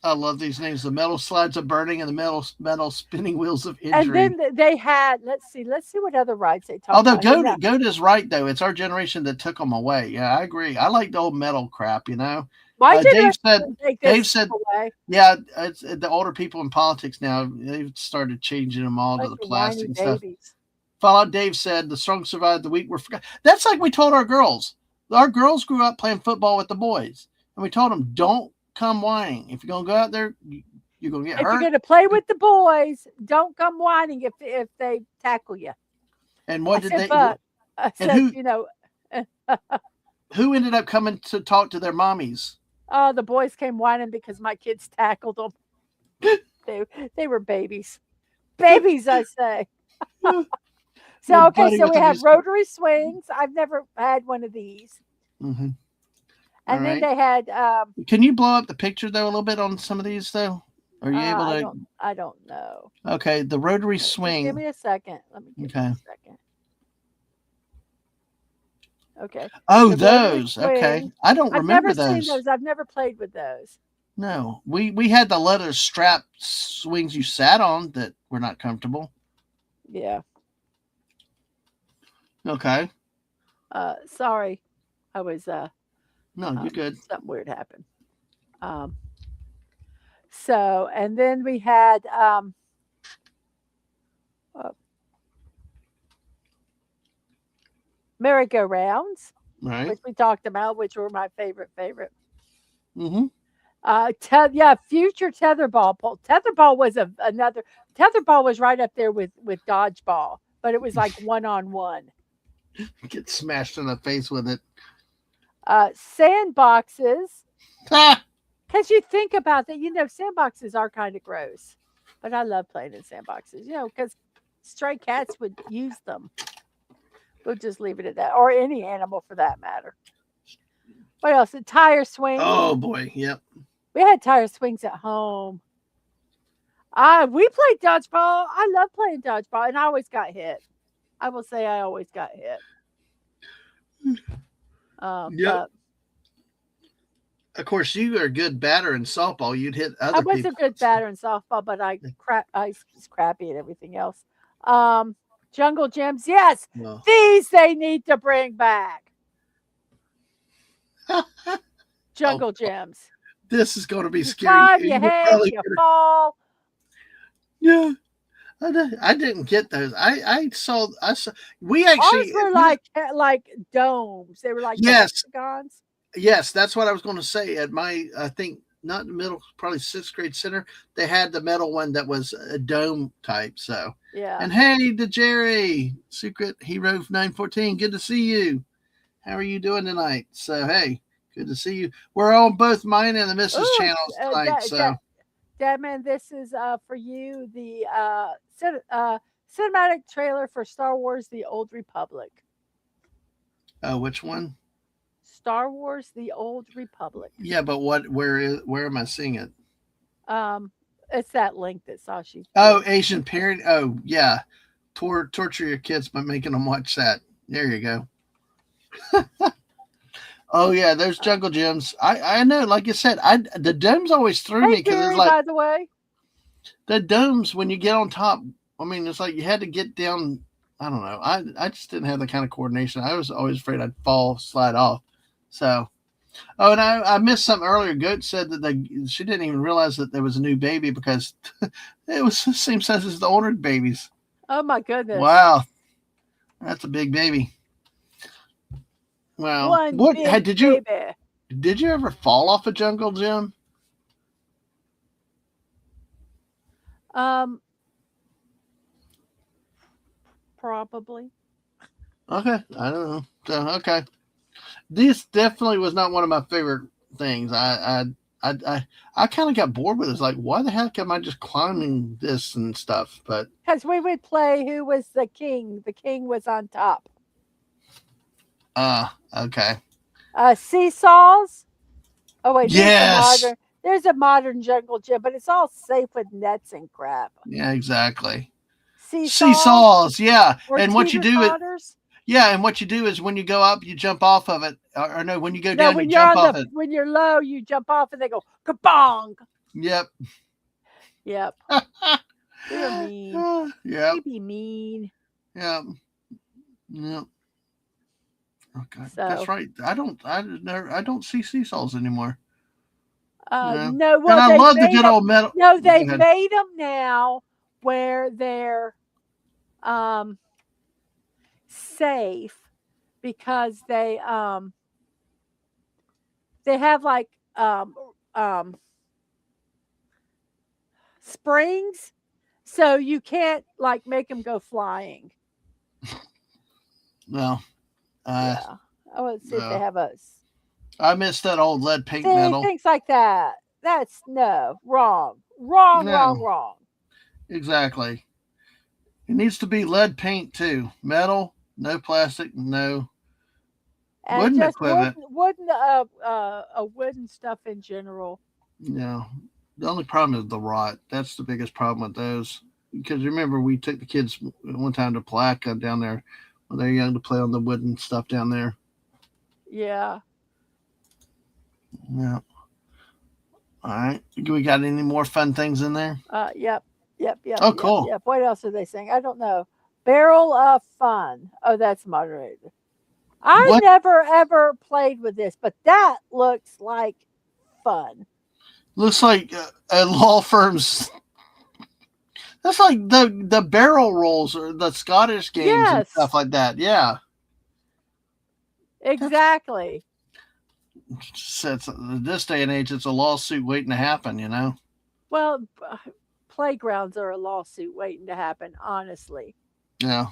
I love these names. The metal slides of burning and the metal spinning wheels of And injury. then they had, let's see what other rides they talk Although about here now. Goda's right though, it's our generation that took them away. Yeah, I agree. I like the old metal crap. My Dave generation said. didn't take Dave this said, away. yeah, it's the older people in politics now. They've started changing them all to Bunch the of whiny plastic stuff. babies. Fallout Dave said, the strong survived, the weak were forgotten. That's like we told our girls. Our girls grew up playing football with the boys, and we told them, don't come whining. If you're gonna go out there, you're gonna get If you're hurt. going to play with the boys, don't come whining if they tackle you. And I what did said, they? but I And said, you know, who ended up coming to talk to their mommies? oh, the boys came whining because my kids tackled them. They were babies, babies, I say. So okay, Buddy so with we a have new. rotary swings. I've never had one of these, Mm-hmm. and then Right. they had. Can you blow up the picture though a little bit on some of these though? Are you able to? I don't know. Okay, the rotary Just give swing. me a second. Let me give me Okay. a second. Okay. Oh, The rotary those. Okay, swings. I don't I've never remember seen those. those. I've never played with those. No, we had the leather strap swings you sat on that were not comfortable. Yeah. Okay. Sorry. I was No, you're good. something weird happened. Um so and then we had uh, merry-go-rounds, Right. which we talked about, which were my favorite. Mm-hmm. Future tetherball pole. Tetherball was another. Tetherball was right up there with dodgeball, but it was like one on one. Get smashed in the face with it. Sandboxes, Ah! because you think about that, sandboxes are kind of gross, but I love playing in sandboxes. Because stray cats would use them. We'll just leave it at that, or any animal for that matter. What else? A tire swing. Oh boy. Yep. We had tire swings at home. We played dodgeball. I love playing dodgeball, and I always got hit. I will say I always got hit. Yep. But Of course, you are a good batter in softball. You'd hit I other was a people. good batter in softball, but I was crappy at everything else. Jungle gyms, yes, Well, these they need to bring back. Jungle gyms. this is going to be You scary. climb, you You will hang, probably you fall. yeah. I didn't get those. I saw. We Ours actually. were like domes. They were like the Yes. hexagons. Yes, that's what I was going to say. At my, I think not in the middle, probably sixth grade center, they had the metal one that was a dome type. So, Yeah. and hey, to Jerry, Secret Hero 914, good to see you. How are you doing tonight? So, hey, good to see you. We're on both mine and the Missus Ooh, channels tonight. So, Dadman, this is for you the cinematic trailer for Star Wars: The Old Republic. which one? Star Wars: The Old Republic. Yeah, but where am I seeing it? It's that link that Sashi. Oh, Asian parent. Oh, yeah. Torture your kids by making them watch that. There you go. Oh yeah, those jungle gyms. I know, like you said, the domes always threw me because Gary, it's like by the way. the domes when you get on top. I mean, it's like you had to get down. I don't know. I just didn't have the kind of coordination. I was always afraid I'd fall, slide off. So, oh, and I missed something earlier. Goat said that she didn't even realize that there was a new baby because it was the same size as the older babies. Oh my goodness! Wow, that's a big baby. Wow. One big Did baby. you ever fall off a jungle gym? Um, probably. Okay, I don't know. So, okay, this definitely was not one of my favorite things. I kind of got bored with it. It's like, why the heck am I just climbing this and stuff? But Because we would play who was the king. The king was on top. okay, Seesaws. Oh wait, yes, there's a modern jungle gym, but it's all safe with nets and crap. yeah, exactly. Seesaws Seesaws, yeah, or and what you teeter do it, totters. yeah, and what you do is when you go up, you jump off of it, or no, when you go No, down, you jump off it. when you're low, you jump off and they go kabong. Yep. Yep, they're mean. Yep. They be mean. Yep. Yep. Okay, that's So, right. I don't see seesaws anymore. Yeah, no, and well, I they've love the made good them. old metal. No, Go they've ahead. made them now where they're um, safe because they have like um, springs, so you can't like make them go flying. Well, uh, Yeah, I want to see if they uh, have a I miss that old lead paint see metal. things like that. That's no wrong, wrong, wrong, No, wrong. exactly. It needs to be lead paint too. Metal, no plastic, no And wooden just equipment. wooden stuff in general. No, the only problem is the rot. That's the biggest problem with those. Because remember, we took the kids one time to Palaca down there when they're young to play on the wooden stuff down there. Yeah. Yeah. All right. Do we got any more fun things in there? Yep. Yep. Yep. Oh, Yep. cool. Yep. What else are they saying? I don't know. Barrel of Fun. Oh, that's moderated. I What never ever played with this, but that looks like fun. looks like a law firm's. That's like the barrel rolls or the Scottish games and Yes, stuff like that. Yeah. That's exactly. it's, this day and age, it's a lawsuit waiting to happen. You know. Well, playgrounds are a lawsuit waiting to happen, honestly, Yeah.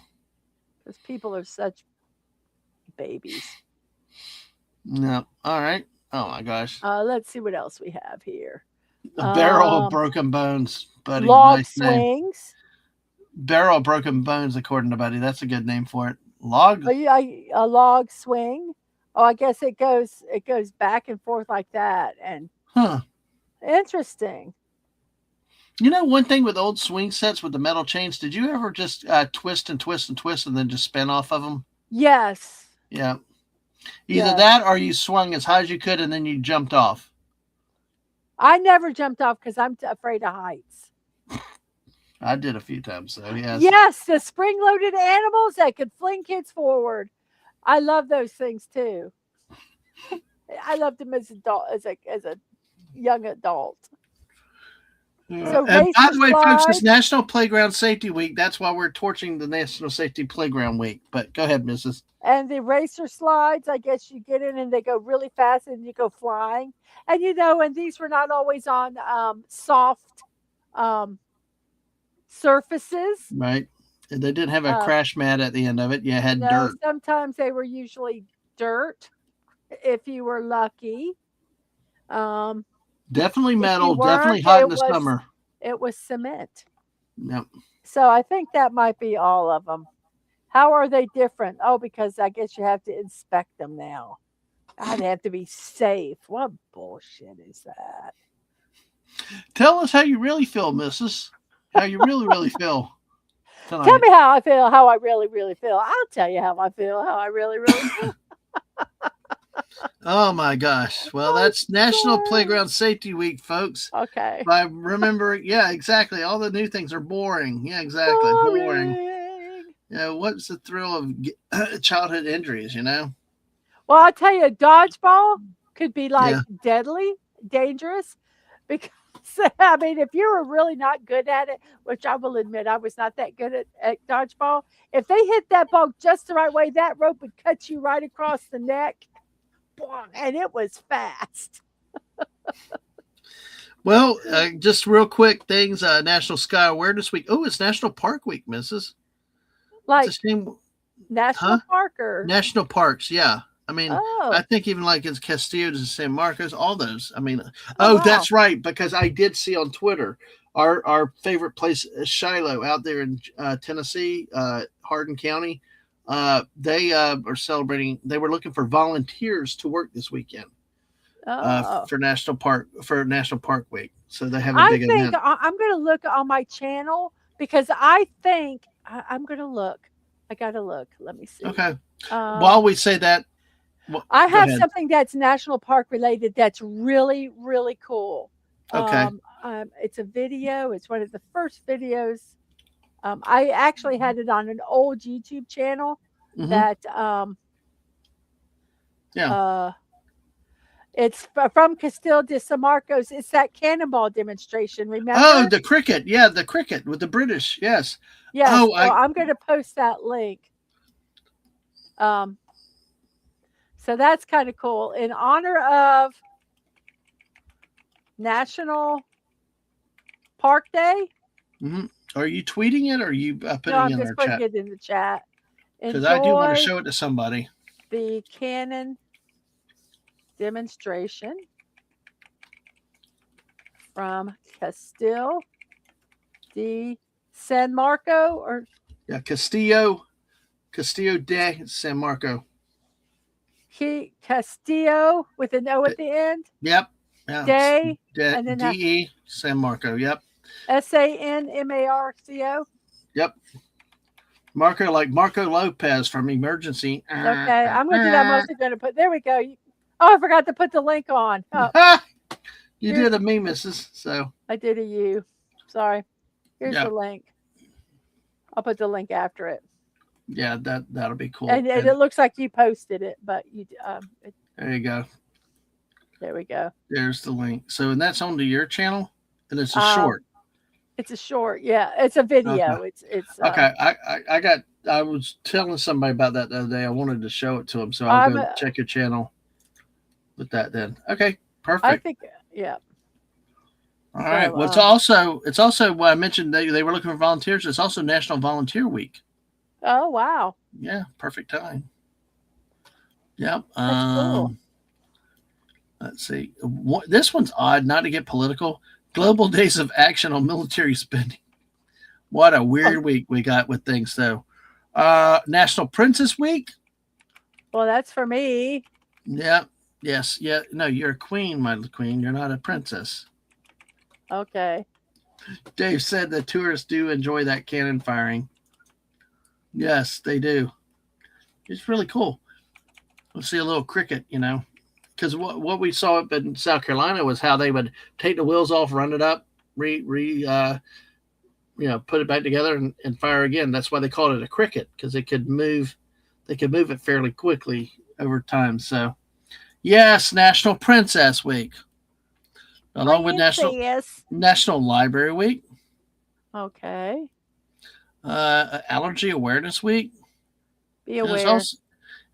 because people are such babies. Yeah. All right. Oh my gosh. Let's see what else we have here. A barrel of Um, broken bones, buddy. log Nice name. swings. Barrel of broken bones, according to Buddy. That's a good name for it. Log. Oh, yeah, a log swing. Oh, I guess it goes back and forth like that, and Huh. interesting. You know, one thing with old swing sets with the metal chains, did you ever just twist and twist and twist and then just spin off of them? Yes, Yeah. Either yes. that or you swung as high as you could and then you jumped off. I never jumped off because I'm afraid of heights. I did a few times, so yes. Yes, the spring-loaded animals that could fling kids forward. I love those things too. I loved them as a young adult. So And by racer the way, folks, it's slides National Playground Safety Week. That's why we're torching the National Safety Playground Week. But go ahead, Mrs. and the racer slides. I guess you get in and they go really fast and you go flying. And and these were not always on soft um, surfaces. Right? And they didn't have a Uh, crash mat at the end of it. You had no, dirt. sometimes they were usually dirt if you were lucky. Um, Definitely if you metal. Definitely weren't, hot in the summer. it was cement. Yep. So I think that might be all of them. How are they different? Oh, because I guess you have to inspect them now. They have to be safe. What bullshit is that? Tell us how you really feel, Mrs. How you really, really feel Tell tonight. me how I feel, how I really, really feel. I'll tell you how I feel, how I really, really feel. Oh my gosh. Well, I'm that's National sorry. Playground Safety Week, folks. Okay. I remember, yeah, exactly. All the new things are boring. Yeah, exactly. Boring. Boring. Yeah, what's the thrill of childhood injuries, you know? Well, I'll tell you, dodgeball could be like Yeah. deadly, dangerous, because I mean, if you were really not good at it, which I will admit I was not that good at dodgeball, if they hit that ball just the right way, that rope would cut you right across the neck, and it was fast. Well, just real quick things. National Sky Awareness Week. Oh, it's National Park Week, Mrs. It's a Like shame, national huh? park or National parks, yeah. I mean, I oh, think even like it's Castillos and San Marcos, all those. I mean, oh oh, wow. that's right, because I did see on Twitter our favorite place, Shiloh, out there in Tennessee, Hardin County. They are celebrating. They were looking for volunteers to work this weekend Oh. for National Park Week. So they have a I big think event. I'm going to look on my channel because I think I'm going to look. I got to look. Let me see. Okay. Um, While we say that, I go have ahead. something that's national park related that's really, really cool. Okay. It's a video. It's one of the first videos. I actually had it on an old YouTube channel Mm-hmm. that Yeah. uh, it's from Castillo de San Marcos. It's that cannonball demonstration. Oh, Remember? the cricket. Yeah, the cricket with the British. Yes. Yes. Oh, So I I'm going to post that link. Um, so that's kind of cool. In honor of National Park Day. mhm. Are you tweeting it or are you No, putting it I'm in just our putting chat? it in the chat. Because I do want to Enjoy show it to somebody. the cannon demonstration from Castillo de San Marco or Yeah, Castillo de San Marco. Castillo with an O at the end. Yep. Yeah. Day and then DE San Marco. Yep. SANMARCO. Yep. Marco, like Marco Lopez from Emergency. Okay, I'm gonna do that. I'm also gonna put. There we go. Oh, I forgot to put the link on. Oh, You here's did a me, Mrs. So, I did a U. Sorry. Here's the yeah. link. I'll put the link after it. Yeah, that'll be cool. And it looks like you posted it, but There you go. there we go. There's the link. So, and that's onto your channel, and it's a Um, short. it's a short, yeah. It's a Okay. video. It's Okay. I was telling somebody about that the other day. I wanted to show it to them, so I'll I'm go a, check your channel with that then. Okay. I Perfect. think yeah. All right. So Well, it's also what I mentioned they were looking for volunteers. It's also National Volunteer Week. oh wow, Yeah. Perfect time. Yep. that's cool. Let's see. This one's odd. Not to get political. Global Days of Action on Military Spending. What a Oh, weird week we got with things, though. National Princess Week. well, that's for me. Yeah. Yes. Yeah. No, you're a queen, my queen. You're not a princess. Okay. Dave said the tourists do enjoy that cannon firing. Yes, they do. It's really cool. We'll see a little cricket, because what we saw up in South Carolina was how they would take the wheels off, run it up, put it back together and fire again. That's why they called it a cricket, because they could move it fairly quickly over time. So yes, National Princess Week, along with Princess. National Library Week, Okay. Allergy Awareness Week, Be and aware.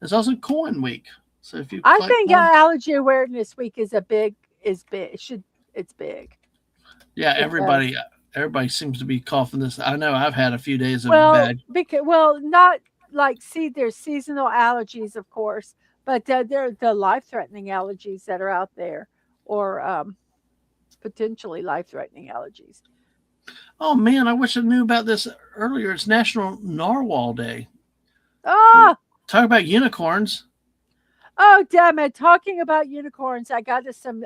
it's also Coin Week. So if you I collect think coins, allergy awareness week is big. It's big yeah, because everybody seems to be coughing this. I know I've had a few days of well bad. not like see there's seasonal allergies of course, but there are the life threatening allergies that are out there or potentially life threatening allergies. Oh man, I wish I knew about this earlier. It's National Narwhal Day. Ah, Talk about unicorns. oh damn it! Talking about unicorns, I got us some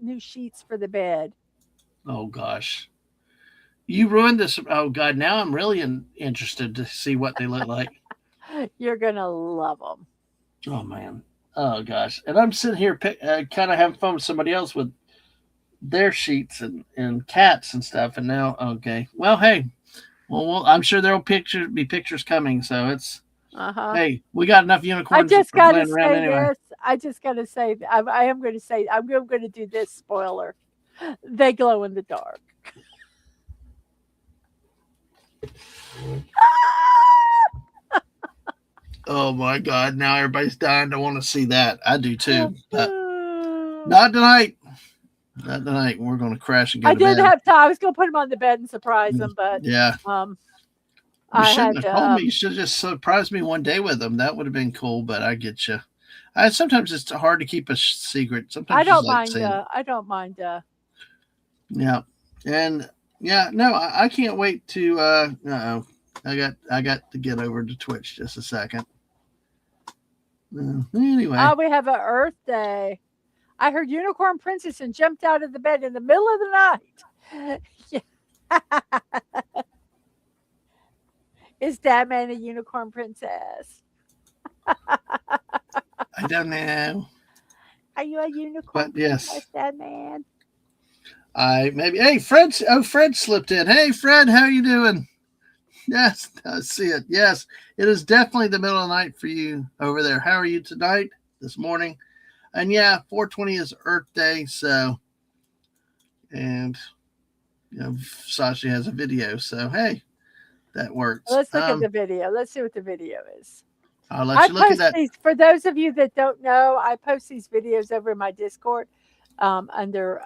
new sheets for the bed. Oh gosh, you ruined this. Oh god, now I'm really interested to see what they look like. You're gonna love them. Oh man. Oh gosh, and I'm sitting here kind of having fun with somebody else with their sheets and cats and stuff. And now, okay, well, hey, I'm sure there'll be pictures coming. So it's Uh huh. hey, we got enough I unicorns just got to laying around say anyway. this. I just got to say, I am going to say, I'm going to do this spoiler. They glow in the dark. Oh my god, now everybody's dying to want to see that. I do too, but not tonight. Not tonight. We're going to crash and go I to didn't bed. have time. I was going to put him on the bed and surprise him, but Yeah. um, You I shouldn't had have to. told me. You should have just surprised me one day with them. That would have been cool, but I get you. Sometimes it's hard to keep a secret. I Sometimes you just don't like mind. saying, I don't mind. yeah. And yeah, no, I can't wait to I got to get over to Twitch just a second. Anyway, We have a Earth Day. I heard Unicorn Princess and jumped out of the bed in the middle of the night. Yeah. Is Dadman a unicorn princess? I don't know. Are you a unicorn But yes. princess, Dadman? I maybe hey Fred Fred slipped in. Hey Fred, how you doing? Yes, I see it. Yes, it is definitely the middle of the night for you over there. How are you tonight? This morning? And yeah, 420 is Earth Day, so and Sashi has a video, so hey, that works. Let's look at the video. Let's see what the video is. I'll let I you look at post that. these for those of you that don't know. I post these videos over in my Discord under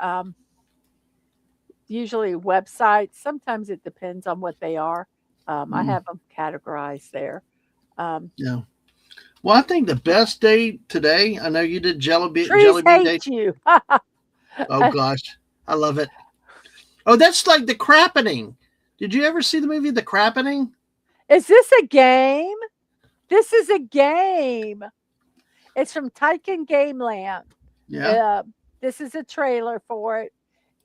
usually websites. Sometimes it depends on what they are. I have them categorized there. Yeah. Well, I think the best day today. I know you did Trees Jelly Bean Day. hate you. Oh gosh, I love it. Oh, that's like the Crappening. Did you ever see the movie The Crappening? Is this a game? This is a game. It's from Tycoon Game Land. Yeah. This is a trailer for it.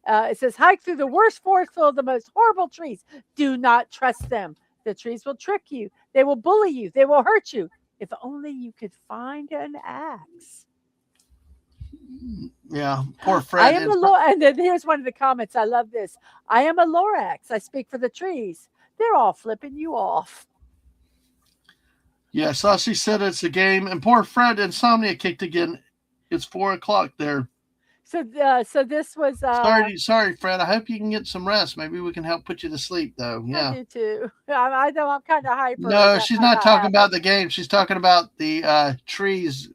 It says, hike through the worst forest full of the most horrible trees. Do not trust them. The trees will trick you. They will bully you. They will hurt you. If only you could find an axe. Yeah, poor Fred. I am and then here's one of the comments. I love this. I am a Lorax. I speak for the trees. They're all flipping you off. Yeah, Sashi said it's a game, and poor Fred, insomnia kicked again. It's 4:00 there. So this was. Sorry, Fred. I hope you can get some rest. Maybe we can help put you to sleep, though. Yeah. I do too. I know I'm kind of hyper. No, she's not talking about the game. She's talking about the trees,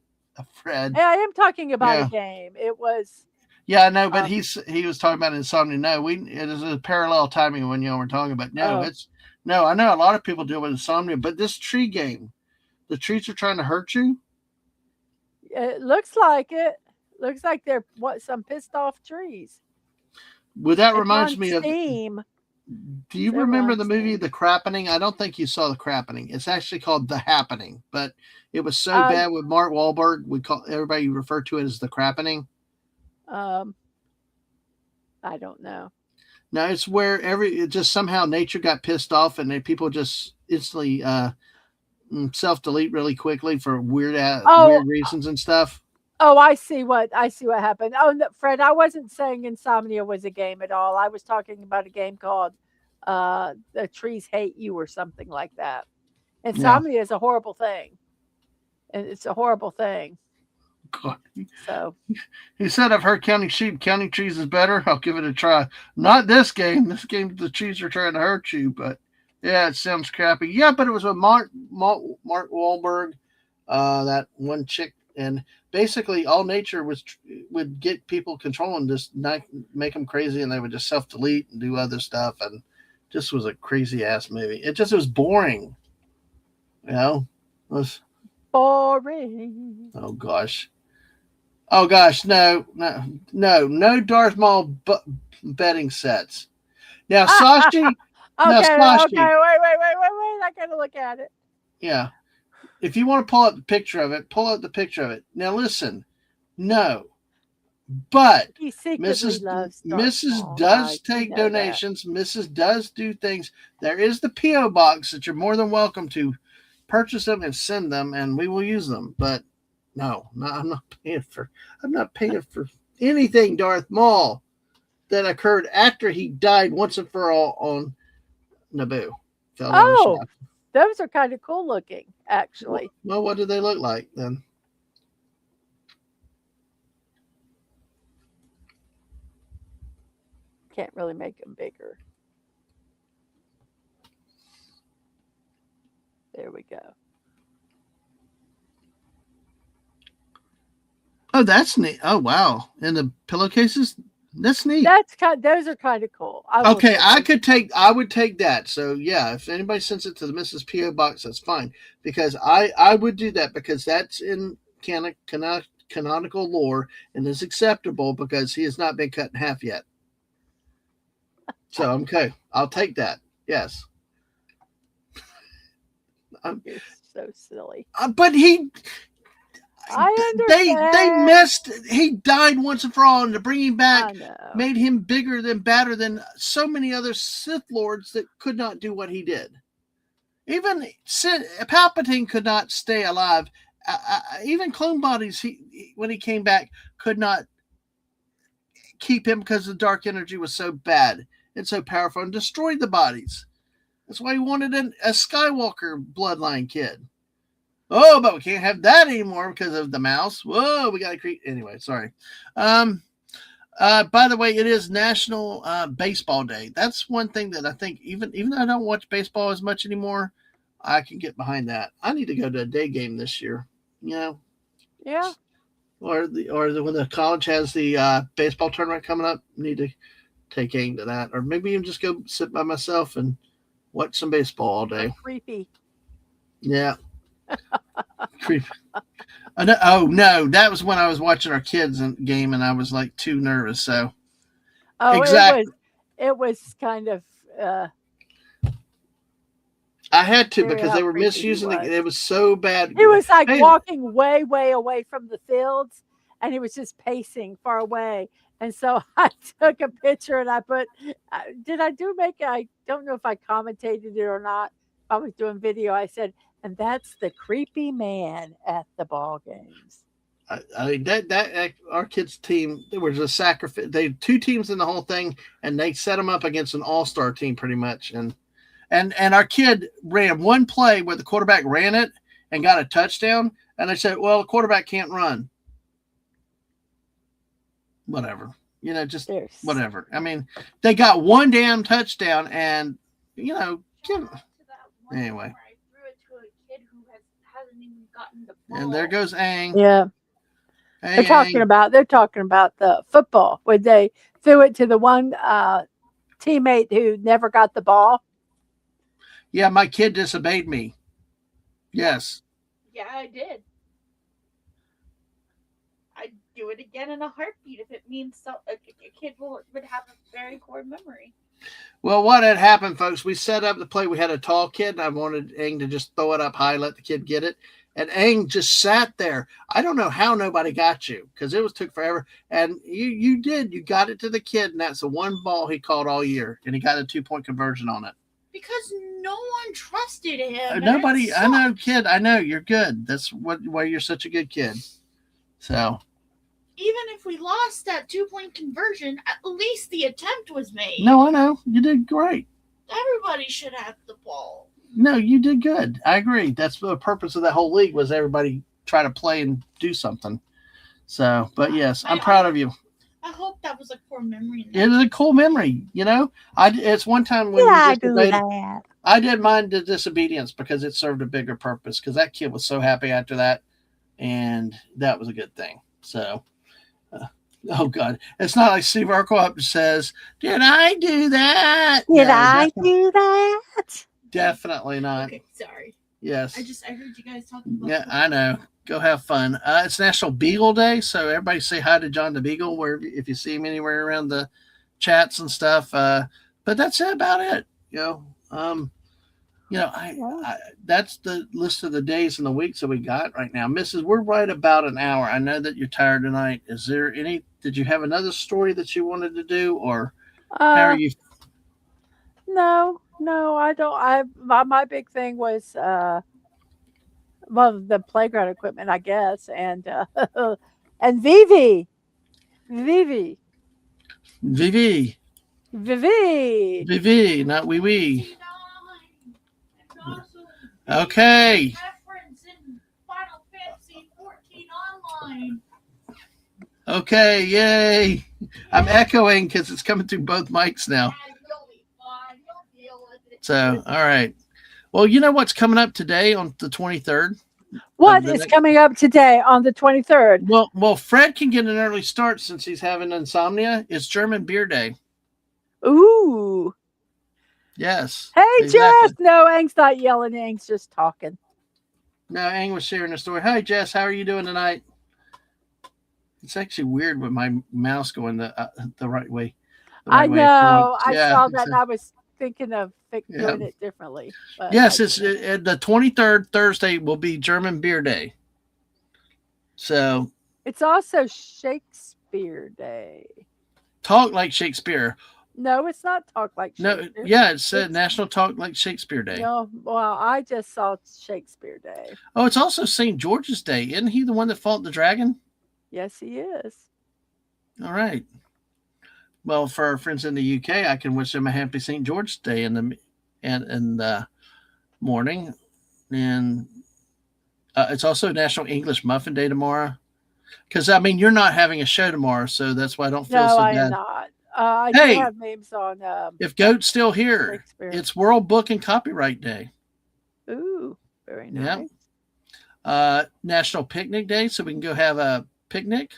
Fred. Yeah, I am talking about a game. It was. Yeah, I know, but he was talking about insomnia. No, it is a parallel timing when y'all were talking about. No, I know a lot of people deal with insomnia, but this tree game, the trees are trying to hurt you. It looks like it. Looks like they're some pissed off trees. Well, that reminds me Steam. Do you remember the movie The Crappening? I don't think you saw The Crappening. It's actually called The Happening, but it was so bad with Mark Wahlberg. Everybody referred to it as The Crappening. I don't know. No, it's where just somehow nature got pissed off and people just instantly self-delete really quickly for weird reasons and stuff. Oh, I see what happened. Oh, no, Fred, I wasn't saying insomnia was a game at all. I was talking about a game called The Trees Hate You or something like that. Insomnia is a horrible thing. And it's a horrible thing. God. So he said, I've heard counting sheep, counting trees is better. I'll give it a try. Not this game. This game, the trees are trying to hurt you, but yeah, it sounds crappy. Yeah, but it was with Mark Wahlberg, that one chick, and basically all nature would get people control and just not make them crazy, and they would just self-delete and do other stuff, and just was a crazy ass movie. It was boring. It was boring. Oh gosh, no Darth Maul betting sets. Now Sashi. Okay, wait. I gotta look at it. Yeah. If you want to pull up the picture of it, pull up the picture of it. Now listen, no. But Mrs. does take donations. That. Mrs. does do things. There is the P.O. box that you're more than welcome to purchase them and send them, and we will use them. But no, I'm not paying for anything Darth Maul that occurred after he died once and for all on Naboo. Those are kind of cool looking, actually. Well, what do they look like then? Can't really make them bigger. There we go. Oh, that's neat. Oh, wow. And the pillowcases? That's neat. Those are kind of cool. I will Okay, say those are kind I would take that. So yeah, if anybody sends it to the Mrs. PO box, that's fine because I would do that because that's in canonical lore and is acceptable because he has not been cut in half yet. So okay, I'll take that. Yes, You're so silly. but I they understand. messed. He died once and for all, and to bring him back I know. made him bigger than badder than so many other Sith lords that could not do what he did. Even Palpatine could not stay alive. Even clone bodies, when he came back, could not keep him because the dark energy was so bad and so powerful and destroyed the bodies. That's why he wanted a Skywalker bloodline kid. Oh, but we can't have that anymore because of the mouse. Whoa, we got to create. Anyway, sorry. By the way, it is National Baseball Day. That's one thing that I think, even though I don't watch baseball as much anymore, I can get behind that. I need to go to a day game this year. You know, Yeah. or when the college has the baseball tournament coming up, need to take aim to that, or maybe even just go sit by myself and watch some baseball all day. Creepy. Yeah, creep. Oh no, that was when I was watching our kids game, and I was like too nervous. So Oh, exactly, it was kind of uh I had to scary because how they were creepy he misusing it. was. It was so bad. He was like Hey, walking way, way away from the fields, and he was just pacing far away. And so I took a picture and I put, did I do make it? I don't know if I commentated it or not. I was doing video. I said, and that's the creepy man at the ball games. I mean that our kids team there was a sacrifice. They had two teams in the whole thing, and they set them up against an all-star team pretty much. And our kid ran one play where the quarterback ran it and got a touchdown, and they said, "Well, the quarterback can't run." Whatever, just There's whatever. I mean, they got one damn touchdown, and give, anyway. And there goes Ang. yeah. Hey, Ang. They're talking about the football where they threw it to the one teammate who never got the ball. Yeah, my kid disobeyed me. Yes. Yeah, I did. I'd do it again in a heartbeat if it means a kid would have a very core memory. Well, what had happened, folks, we set up the play. We had a tall kid, and I wanted Ang to just throw it up high, let the kid get it. And Ang just sat there. I don't know how nobody got you because took forever. And you did. You got it to the kid, and that's the one ball he caught all year, and he got a 2-point conversion on it. Because no one trusted him. Nobody. I know, kid. I know you're good. That's why you're such a good kid. So even if we lost that 2-point conversion, at least the attempt was made. No, I know. You did great. Everybody should have the ball. No, you did good. I agree. That's the purpose of that whole league was everybody try to play and do something. So, but yes, I'm proud of you. I hope that was a core memory. It is a cool memory, It's one time when I do that. I did mind the disobedience because it served a bigger purpose because that kid was so happy after that, and that was a good thing. So, oh God, it's not like Steve Urkel up says, "Did I do that? Did I do that?" Definitely not. Okay, sorry. Yes. I heard you guys talking about. Yeah, I know. Go have fun. It's National Beagle Day, so everybody say hi to John the Beagle if you see him anywhere around the chats and stuff. But that's about it. That's the list of the days and the weeks that we got right now. Mrs., we're right about an hour. I know that you're tired tonight. Did you have another story that you wanted to do, or how are you? No, I don't. My big thing was the playground equipment, I guess, and and Vivi, Vivi, Vivi, not wee wee. Okay. Okay, yay. I'm echoing because it's coming through both mics now. So, all right. Well, you know what's coming up today on the 23rd? What the is next, coming up today on the 23rd? well, Fred can get an early start since he's having insomnia. It's German Beer Day. Ooh. Yes, Hey, exactly. Jess. No, Ang's not yelling. Ang's just talking. No, Ang was sharing a story. Hi, Jess. How are you doing tonight? It's actually weird with my mouse going the right way. The I right way forward. know. I Yeah. saw that and I was thinking of Yeah. doing it differently. But Yes, I it's didn't. the 23rd Thursday will be German Beer Day. So It's also Shakespeare Day. talk like Shakespeare. No, it's not Talk Like No, Shakespeare. yeah, it said It's National Talk Like Shakespeare Day. no. Well, I just saw Shakespeare Day. Oh, it's also St. George's Day. Isn't he the one that fought the dragon? Yes, he is. All right. Well, for our friends in the UK, I can wish them a happy St. George's Day in the morning, and it's also National English Muffin Day tomorrow. Because I mean, you're not having a show tomorrow, so that's why I don't feel No, so I am bad. not. I do Hey, have names on if Goat's still here, Shakespeare. it's World Book and Copyright Day. Ooh, very Yeah. nice. National Picnic Day, so we can go have a picnic.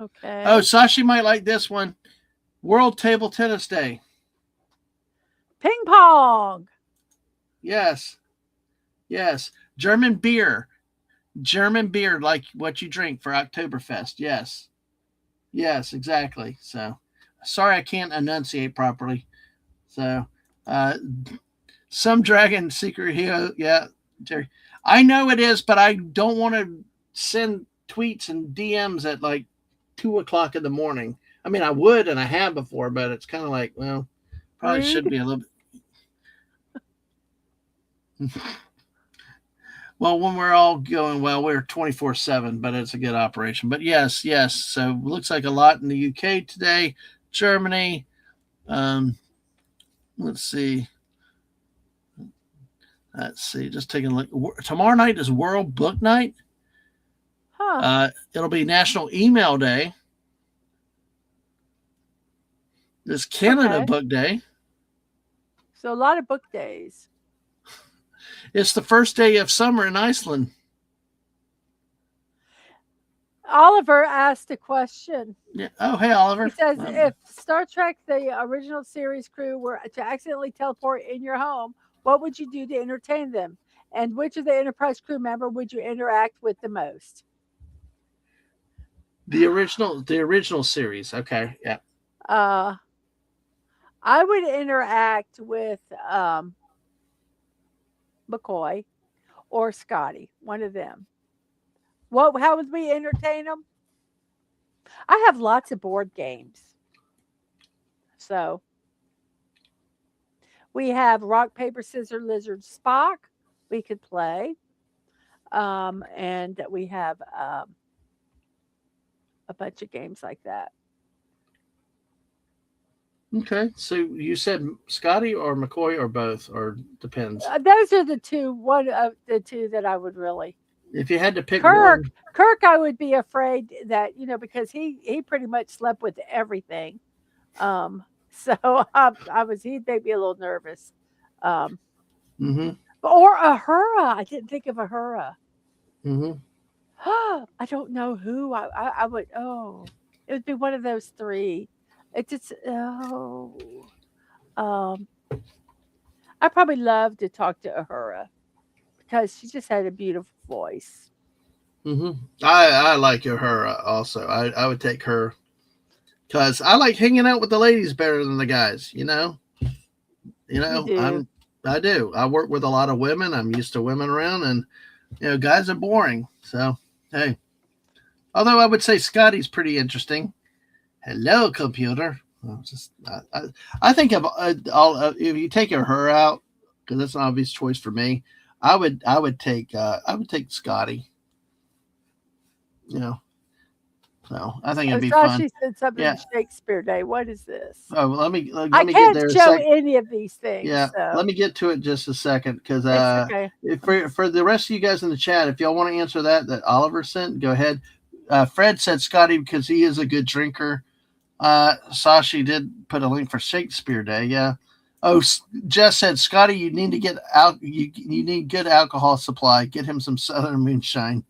Okay. Oh, Sashi might like this one. World Table Tennis Day. Ping pong. Yes. Yes. German beer. German beer, like what you drink for Oktoberfest. Yes. Yes, exactly. So, sorry I can't enunciate properly. So, some dragon secret hero. Yeah, Terry. I know it is, but I don't want to send tweets and DMs at like 2:00 in the morning. I mean, I would, and I have before, but it's kind of like, well, probably should Rude. be a little bit. Well, when we're all going, well, we're 24/7, but it's a good operation. But yes, yes. So looks like a lot in the UK today, Germany. Let's see. Just taking a look. Tomorrow night is World Book Night. Huh. It'll be National Email Day. There's Canada Okay. Book Day. So a lot of book days. It's the first day of summer in Iceland. Oliver asked a question. Yeah. Oh, hey, Oliver. He says, if Star Trek, the original series crew, were to accidentally teleport in your home, what would you do to entertain them? And which of the Enterprise crew member would you interact with the most? The original series. Okay. Yeah. I would interact with McCoy or Scotty, one of them. How would we entertain them? I have lots of board games. So we have rock, paper, scissors, lizard, Spock. We could play. And we have a bunch of games like that. Okay, so you said Scotty or McCoy or both, or depends. Those are the two. One of the two that I would really. If you had to pick Kirk, one, Kirk, I would be afraid that because he pretty much slept with everything. So he'd make me a little nervous. Or Ahura. I didn't think of Ahura. I don't know who I would. Oh, it would be one of those three. It just I probably love to talk to Ahura because she just had a beautiful voice. I like her also. I would take her because I like hanging out with the ladies better than the guys. You do. I do. I work with a lot of women. I'm used to women around, and guys are boring. So hey, although I would say Scotty's pretty interesting. Hello, computer. I think of if you take her out, because that's an obvious choice for me. I would take Scotty. So I think it'd be fun. She said something Shakespeare Day. What is this? Oh, let me I get can't there. show any of these things. Yeah, so. let me get to it just a second because okay. for the rest of you guys in the chat, if y'all want to answer that Oliver sent, go ahead. Fred said Scotty because he is a good drinker. Sashi did put a link for Shakespeare Day. Yeah. Oh, Jess said, Scotty, you need to get out. You need good alcohol supply. Get him some Southern Moonshine.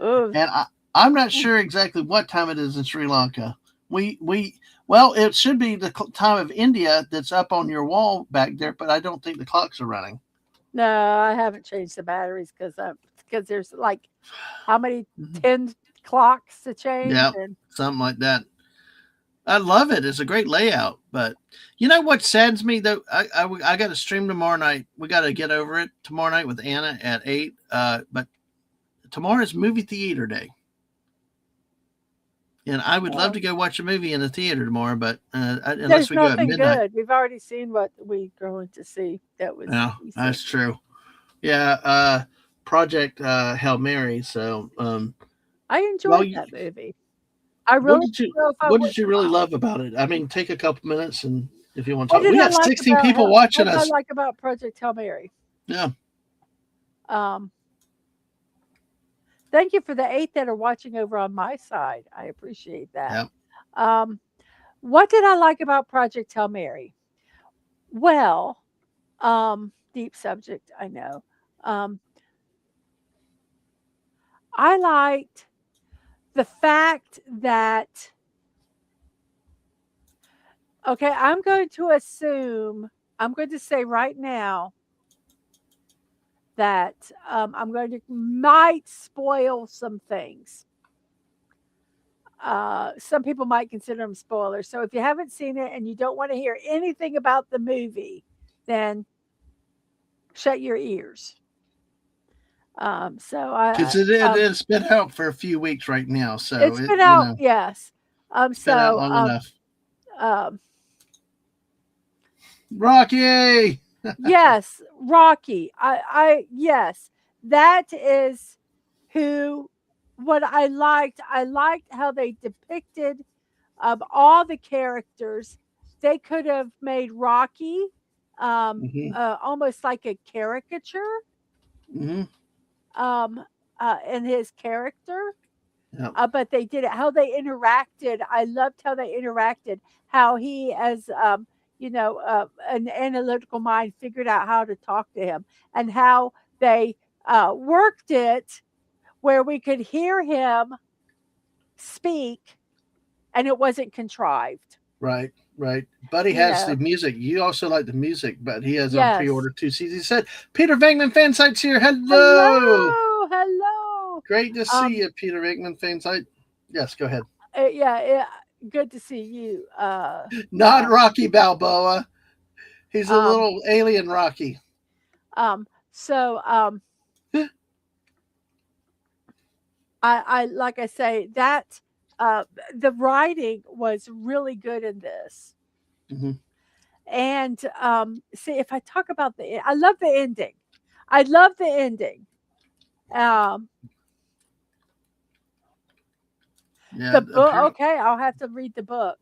Ooh. And I'm not sure exactly what time it is in Sri Lanka. Well, it should be the time of India that's up on your wall back there, but I don't think the clocks are running. No, I haven't changed the batteries because there's like how many 10 clocks to change? Yeah, And something like that. I love it. It's a great layout, but you know what saddens me though? I got to stream tomorrow night. We got to get over it tomorrow night with Anna at 8. But tomorrow is movie theater day, and I would love to go watch a movie in the theater tomorrow. But unless there's we go at nothing midnight, good. We've already seen what we're going to see. That was yeah, decent. that's true. Yeah, Project Hail Mary. So, I enjoyed that movie. I what really did you don't know if I what would. did you really love about it? I mean, take a couple minutes and if you want to What talk. did We I got like 16 about people watching what did us. I like about Project Hail Mary? Yeah. Thank you for the 8 that are watching over on my side. I appreciate that. Yeah. What did I like about Project Hail Mary? Well, deep subject, I know. I liked the fact that, okay, I'm going to say right now that I'm going to might spoil some things. Some people might consider them spoilers. So if you haven't seen it and you don't want to hear anything about the movie, then shut your ears. Because it's been out for a few weeks right now, so it's been out, yes. It's been out long enough. Rocky. Yes, Rocky. Yes, that is what I liked. I liked how they depicted all the characters. They could have made Rocky almost like a caricature. In his character. Yep. But they did it, how they interacted. I loved how they interacted, how he, as an analytical mind, figured out how to talk to him, and how they worked it where we could hear him speak and it wasn't contrived. Right. Buddy has the music. You also like the music, but he has on pre-order 2 CDs. He said, Peter Venkman fan sites here. Hello. Great to see you, Peter Venkman fan site. Yes, go ahead. Good to see you. Not Rocky Balboa. He's a little alien Rocky. I like I say that the writing was really good in this. And see, if I talk about I love the ending. The book. Okay, I'll have to read the book.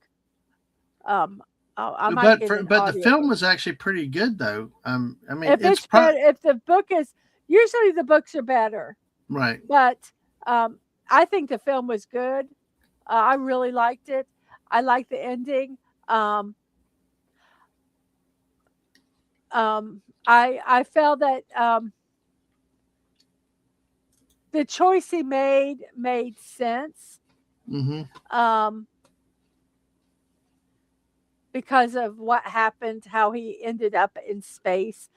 But the film was actually pretty good, though. I mean, if the book is, usually the books are better, right? But I think the film was good. I really liked it. I liked the ending. I felt that the choice he made sense. Because of what happened, how he ended up in space.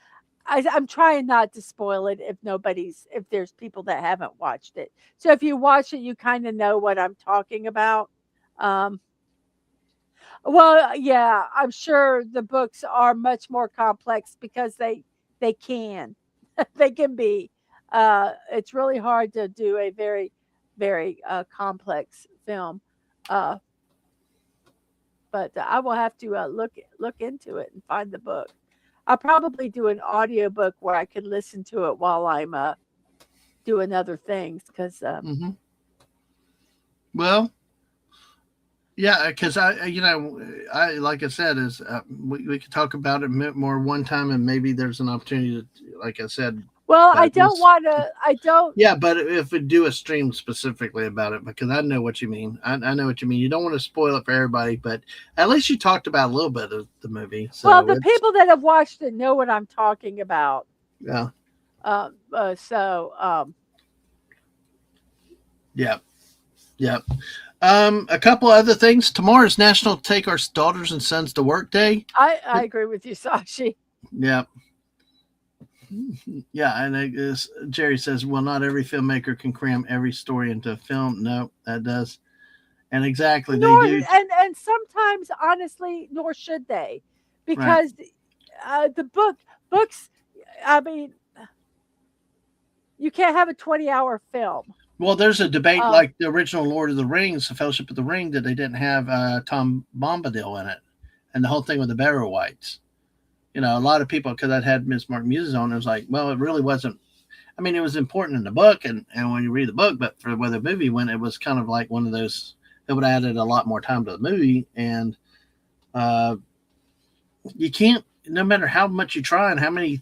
I'm trying not to spoil it if there's people that haven't watched it. So if you watch it, you kind of know what I'm talking about. Well, yeah, I'm sure the books are much more complex because they can be. It's really hard to do a very, very complex film. But I will have to look into it and find the book. I'll probably do an audiobook where I can listen to it while I'm doing other things. Because well, yeah, because I like I said, is we could talk about it more one time, and maybe there's an opportunity to, like I said, Well, I That don't was want to. I don't. yeah, but if we do a stream specifically about it, because I know what you mean. I know what you mean. You don't want to spoil it for everybody, but at least you talked about a little bit of the movie. Well, So the it's people that have watched it know what I'm talking about. yeah, So, yeah, yeah. A couple other things. Tomorrow is National Take Our Daughters and Sons to Work Day. I agree with you, Sashi. Yeah. Yeah, and it is, Jerry says, well, not every filmmaker can cram every story into a film. No, that does. And exactly, they Nor do. and sometimes, honestly, nor should they, Right. because the books. I mean, you can't have a 20-hour film. Well, there's a debate Um, like the original Lord of the Rings, the Fellowship of the Ring, that they didn't have Tom Bombadil in it. And the whole thing with the Barrow Whites. You know, a lot of people, because I'd had Miss Mark Muses on, it was like, well, it really wasn't. I mean, it was important in the book and when you read the book, but for where the movie went, it was kind of like one of those, it would have added a lot more time to the movie. And you can't, no matter how much you try and how many,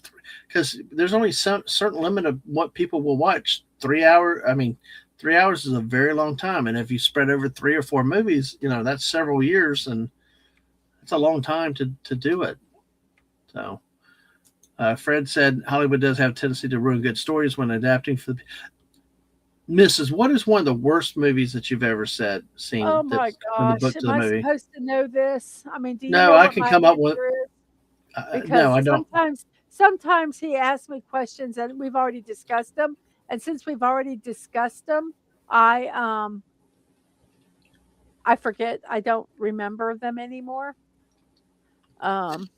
because there's only some certain limit of what people will watch. 3 hour, I mean, 3 hours is a very long time, and if you spread over 3 or 4 movies, you know that's several years, and it's a long time to do it. So, Fred said Hollywood does have a tendency to ruin good stories when adapting for the. Mrs. What is one of the worst movies that you've ever seen oh my that's from the book gosh, to am the I movie? supposed to know this? I mean, do you No, know I what can my come up with. answer is? No, Because I don't. sometimes he asks me questions and we've already discussed them, and since we've already discussed them, I forget. I don't remember them anymore. Um,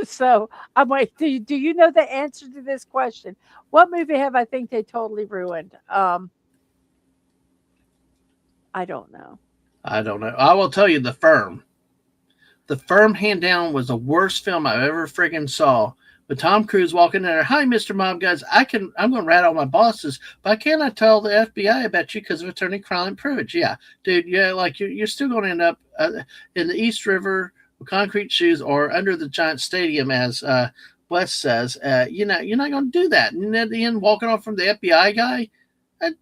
so I'm like, do you know the answer to this question? What movie have I think they totally ruined? I don't know. I don't know. I will tell you, The Firm. The Firm, hand down, was the worst film I ever friggin' saw. With Tom Cruise walking in there, hi, Mr. Mob Guys. I'm going to rat out my bosses, but I cannot tell the FBI about you because of attorney-client privilege. Yeah, dude, yeah, like you're still going to end up in the East River with concrete shoes or under the giant stadium, as Wes says. You know, you're not going to do that. And at the end, walking off from the FBI guy, that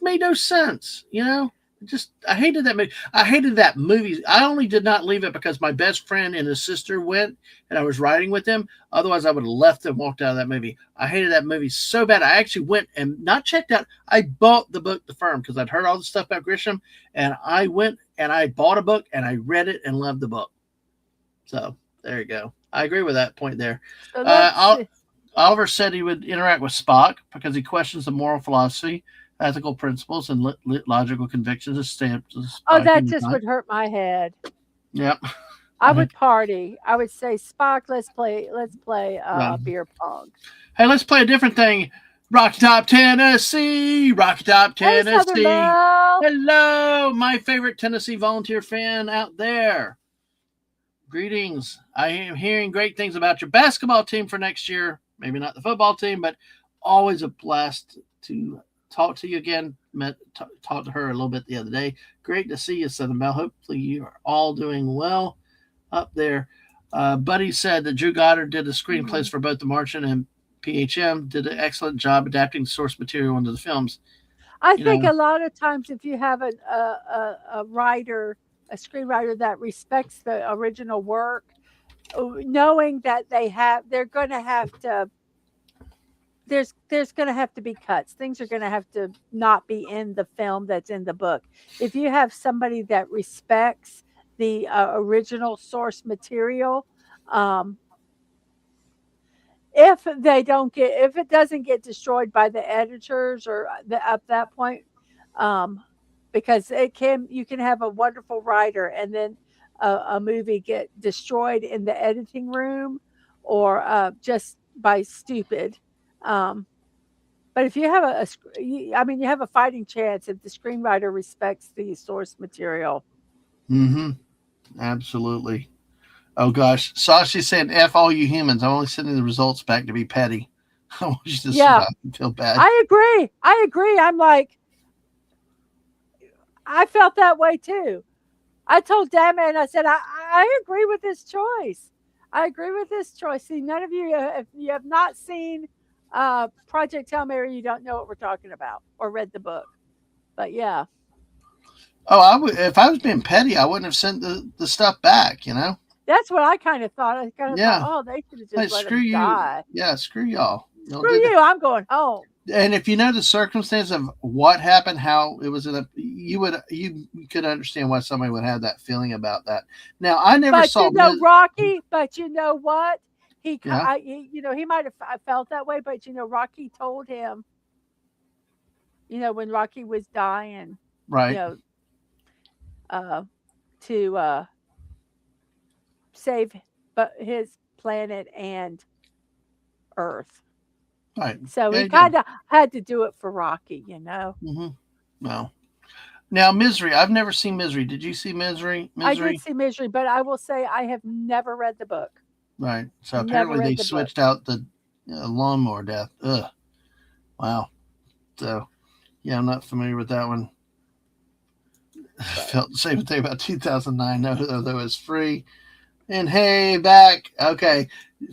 made no sense, you know? Just I hated that movie. I hated that movie. I only did not leave it because my best friend and his sister went, and I was riding with them. Otherwise, I would have left and walked out of that movie. I hated that movie so bad. I actually went and not checked out. I bought the book, The Firm, because I'd heard all the stuff about Grisham, and I went and I bought a book and I read it and loved the book. So there you go. I agree with that point there. So let's Oliver said he would interact with Spock because he questions the moral philosophy, ethical principles, and logical convictions established Oh, by that human just kind. would hurt my head. Yep. I would party. I would say, Spock, let's play Yeah. beer pong. Hey, let's play a different thing. Rocky Top, Tennessee. Rocky Top, Hey, Southern Tennessee. Belle. Hello, my favorite Tennessee volunteer fan out there. Greetings. I am hearing great things about your basketball team for next year. Maybe not the football team, but always a blast to talk to you again. Talked to her a little bit the other day. Great to see you, Southern Belle. Hopefully you are all doing well up there. Buddy said that Drew Goddard did the screenplays for both The Martian and PHM, did an excellent job adapting source material into the films. I think a lot of times if you have a writer, a screenwriter that respects the original work, knowing that they're going to have to, there's going to have to be cuts. Things are going to have to not be in the film that's in the book. If you have somebody that respects the original source material, if it doesn't get destroyed by the editors or at that point, because you can have a wonderful writer and then a movie get destroyed in the editing room or just by stupid. But if you have you have a fighting chance if the screenwriter respects the source material. Mm-hmm. Absolutely. Oh gosh, Sasha's saying "F all you humans." I'm only sending the results back to be petty. I want you to survive and feel bad. I agree. I'm like, I felt that way too. I told Dadman, I said, I agree with this choice. I agree with this choice. See, none of you, if you have not seen Project Hail Mary, you don't know what we're talking about or read the book. But yeah, Oh, I would if I was being petty, I wouldn't have sent the stuff back. that's what I kind of thought. I kind of thought, Yeah. oh, they should have Hey, just let screw him you. die. Yeah, screw y'all. Don't Screw do that. you, I'm going home. And if you know the circumstance of what happened, how it was you could understand why somebody would have that feeling about that. Now, I never But saw. Rocky. But you know what? Yeah. He might have felt that way. But Rocky told him, when Rocky was dying, you Right. know, uh, to save but his planet and Earth. Right. So Yeah, he he did. kind of had to do it for Rocky. Mm-hmm. Well, now Misery. I've never seen Misery. Did you see Misery? I did Misery. see Misery, but I will say I have never read the book. Right. So Never apparently they read the book. switched out the lawnmower death. Ugh. Wow. So yeah, I'm not familiar with that one. Felt the same thing about 2009. No, though it's free. And hey, back. Okay.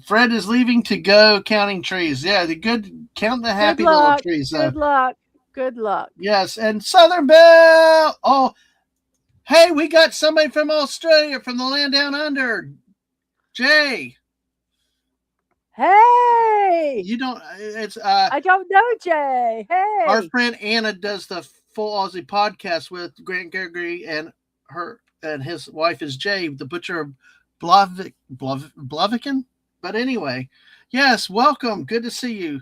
Fred is leaving to go counting trees. Yeah, the good count the happy Good little luck. trees though. Good luck. Good luck. Yes, and Southern Belle. Oh, hey, we got somebody from Australia, from the land down under. Jay. Hey. You don't it's I don't know, Jay. Hey. our friend Anna does the Full Aussie podcast with Grant Gregory and his wife is Jay, the butcher of Blaviken. But anyway, yes, welcome. Good to see you.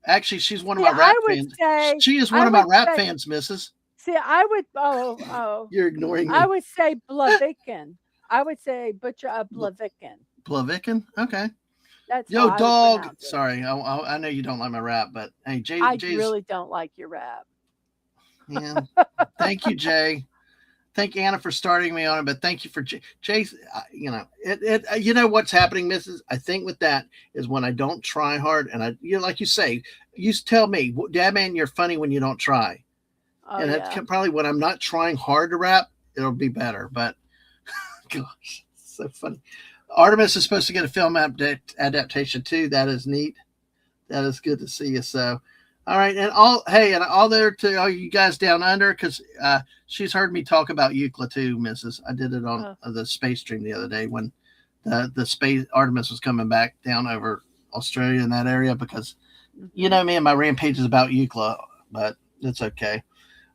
Actually, she's one of my rap fans. She is one of my rap fans, Mrs. See, I would. Oh. You're ignoring me. I would say Blaviken. I would say butcher of Blaviken. Blaviken? Okay. That's Yo, how dog. Sorry, I know you don't like my rap, but hey, I Jay's really don't like your rap. Yeah. Thank you, Jay. Thank Anna for starting me on it, but thank you for Jay. You know what's happening, Mrs. I think with that is when I don't try hard, and like you say, you tell me, Dad, man, you're funny when you don't try, and that's probably when I'm not trying hard to rap, it'll be better. But gosh, so funny. Artemis is supposed to get a film adaptation too. That is neat. That is good to see you. So. All right, and all there to all you guys down under, because she's heard me talk about Euclid too, Mrs. I did it on the space stream the other day when the space Artemis was coming back down over Australia in that area, because you know me and my rampage is about Euclid, but it's okay.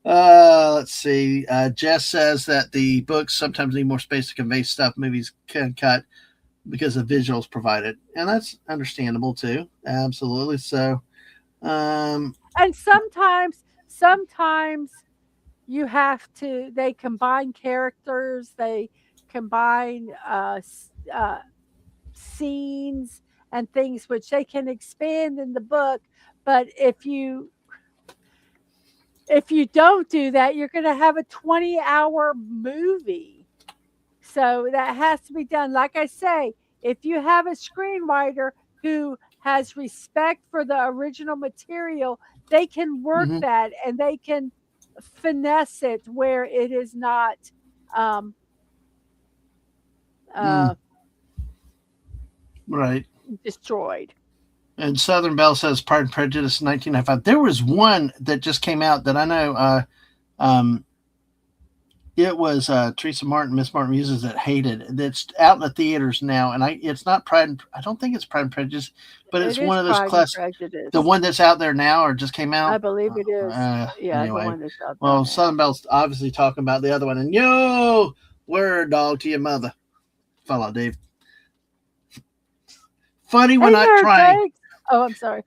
Let's see. Jess says that the books sometimes need more space to convey stuff movies can cut because of visuals provided, and that's understandable too. Absolutely. So. And sometimes you have to. They combine characters. They combine scenes and things which they can expand in the book. But if you don't do that, you're going to have a 20-hour movie. So that has to be done. Like I say, if you have a screenwriter who has respect for the original material, they can work that and they can finesse it where it is not right destroyed. And Southern Belle says Pride and Prejudice 1995. There was one that just came out that I know it was Miss Martin uses that hated. That's out in the theaters now, and it's not Pride. I don't think it's Pride and Prejudice, but it's one of those classic. The one that's out there now, or just came out. I believe it is. Anyway. The one that's out there. Well, Southern Belle's obviously talking about the other one, and word dog to your mother, fellow Dave. Funny when not trying. Oh, I'm sorry.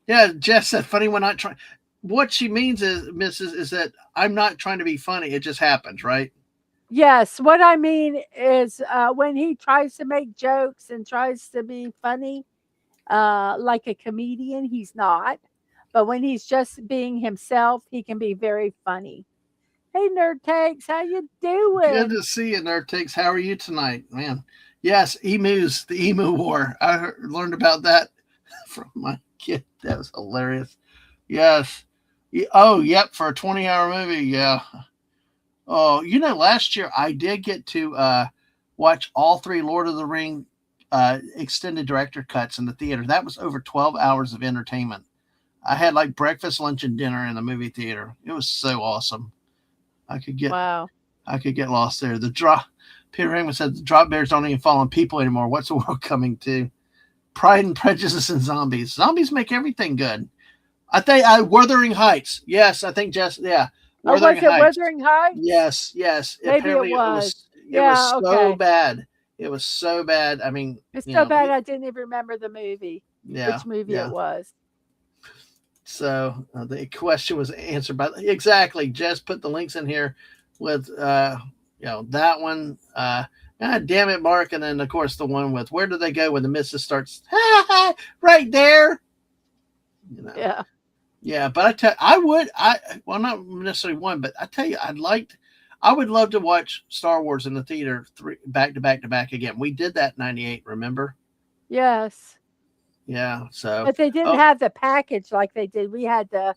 Yeah, Jess said funny when not trying. What she means is, Mrs., is that I'm not trying to be funny. It just happens, right? Yes. What I mean is when he tries to make jokes and tries to be funny, like a comedian, he's not. But when he's just being himself, he can be very funny. Hey, Nerd Takes, how you doing? Good to see you, Nerd Takes. How are you tonight, man? Yes, emus, the emu war. I learned about that from my kid. That was hilarious. Yes. Oh, yep, for a 20-hour movie, yeah. Oh, last year I did get to watch all 3 Lord of the Ring extended director cuts in the theater. That was over 12 hours of entertainment. I had like breakfast, lunch, and dinner in the movie theater. It was so awesome. I could get Wow. I could get lost there. The drop. Peter Raymond said the drop bears don't even fall on people anymore. What's the world coming to? Pride and Prejudice and Zombies. Zombies make everything good. I think Wuthering Heights. Yes, I think just yeah. Oh, was Wuthering it Heights. Wuthering Heights? Yes, yes. Maybe Apparently it was. it was Yeah, so okay. bad. It was so bad. I mean, It's you so know, bad I didn't even remember the movie, yeah, which movie yeah. it was. So the question was answered by exactly. Just put the links in here with that one. God damn it, Mark, and then of course the one with where do they go when the missus starts right there. You know. Yeah. Yeah, but well not necessarily one, but I tell you I would love to watch Star Wars in the theater back to back to back again. We did that in 98, remember? Yes. Yeah, so But they didn't have the package like they did. We had to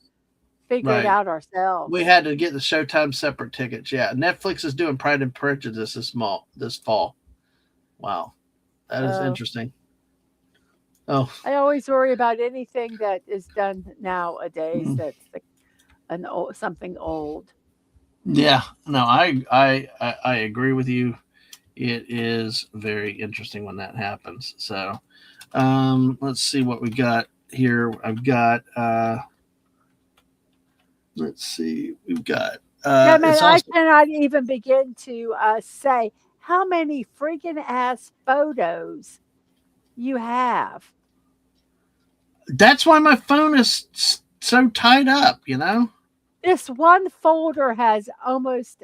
figure it right. out ourselves. We had to get the Showtime separate tickets. Yeah, Netflix is doing Pride and Prejudice this fall. Wow, that is interesting. Oh, I always worry about anything that is done nowadays that's something old. yeah. No, I agree with you. It is very interesting when that happens. So, let's see what we got here. I've got. Let's see. We've got. Yeah, man, I cannot even begin to say how many freaking ass photos you have. That's why my phone is so tied up, you know? This one folder has almost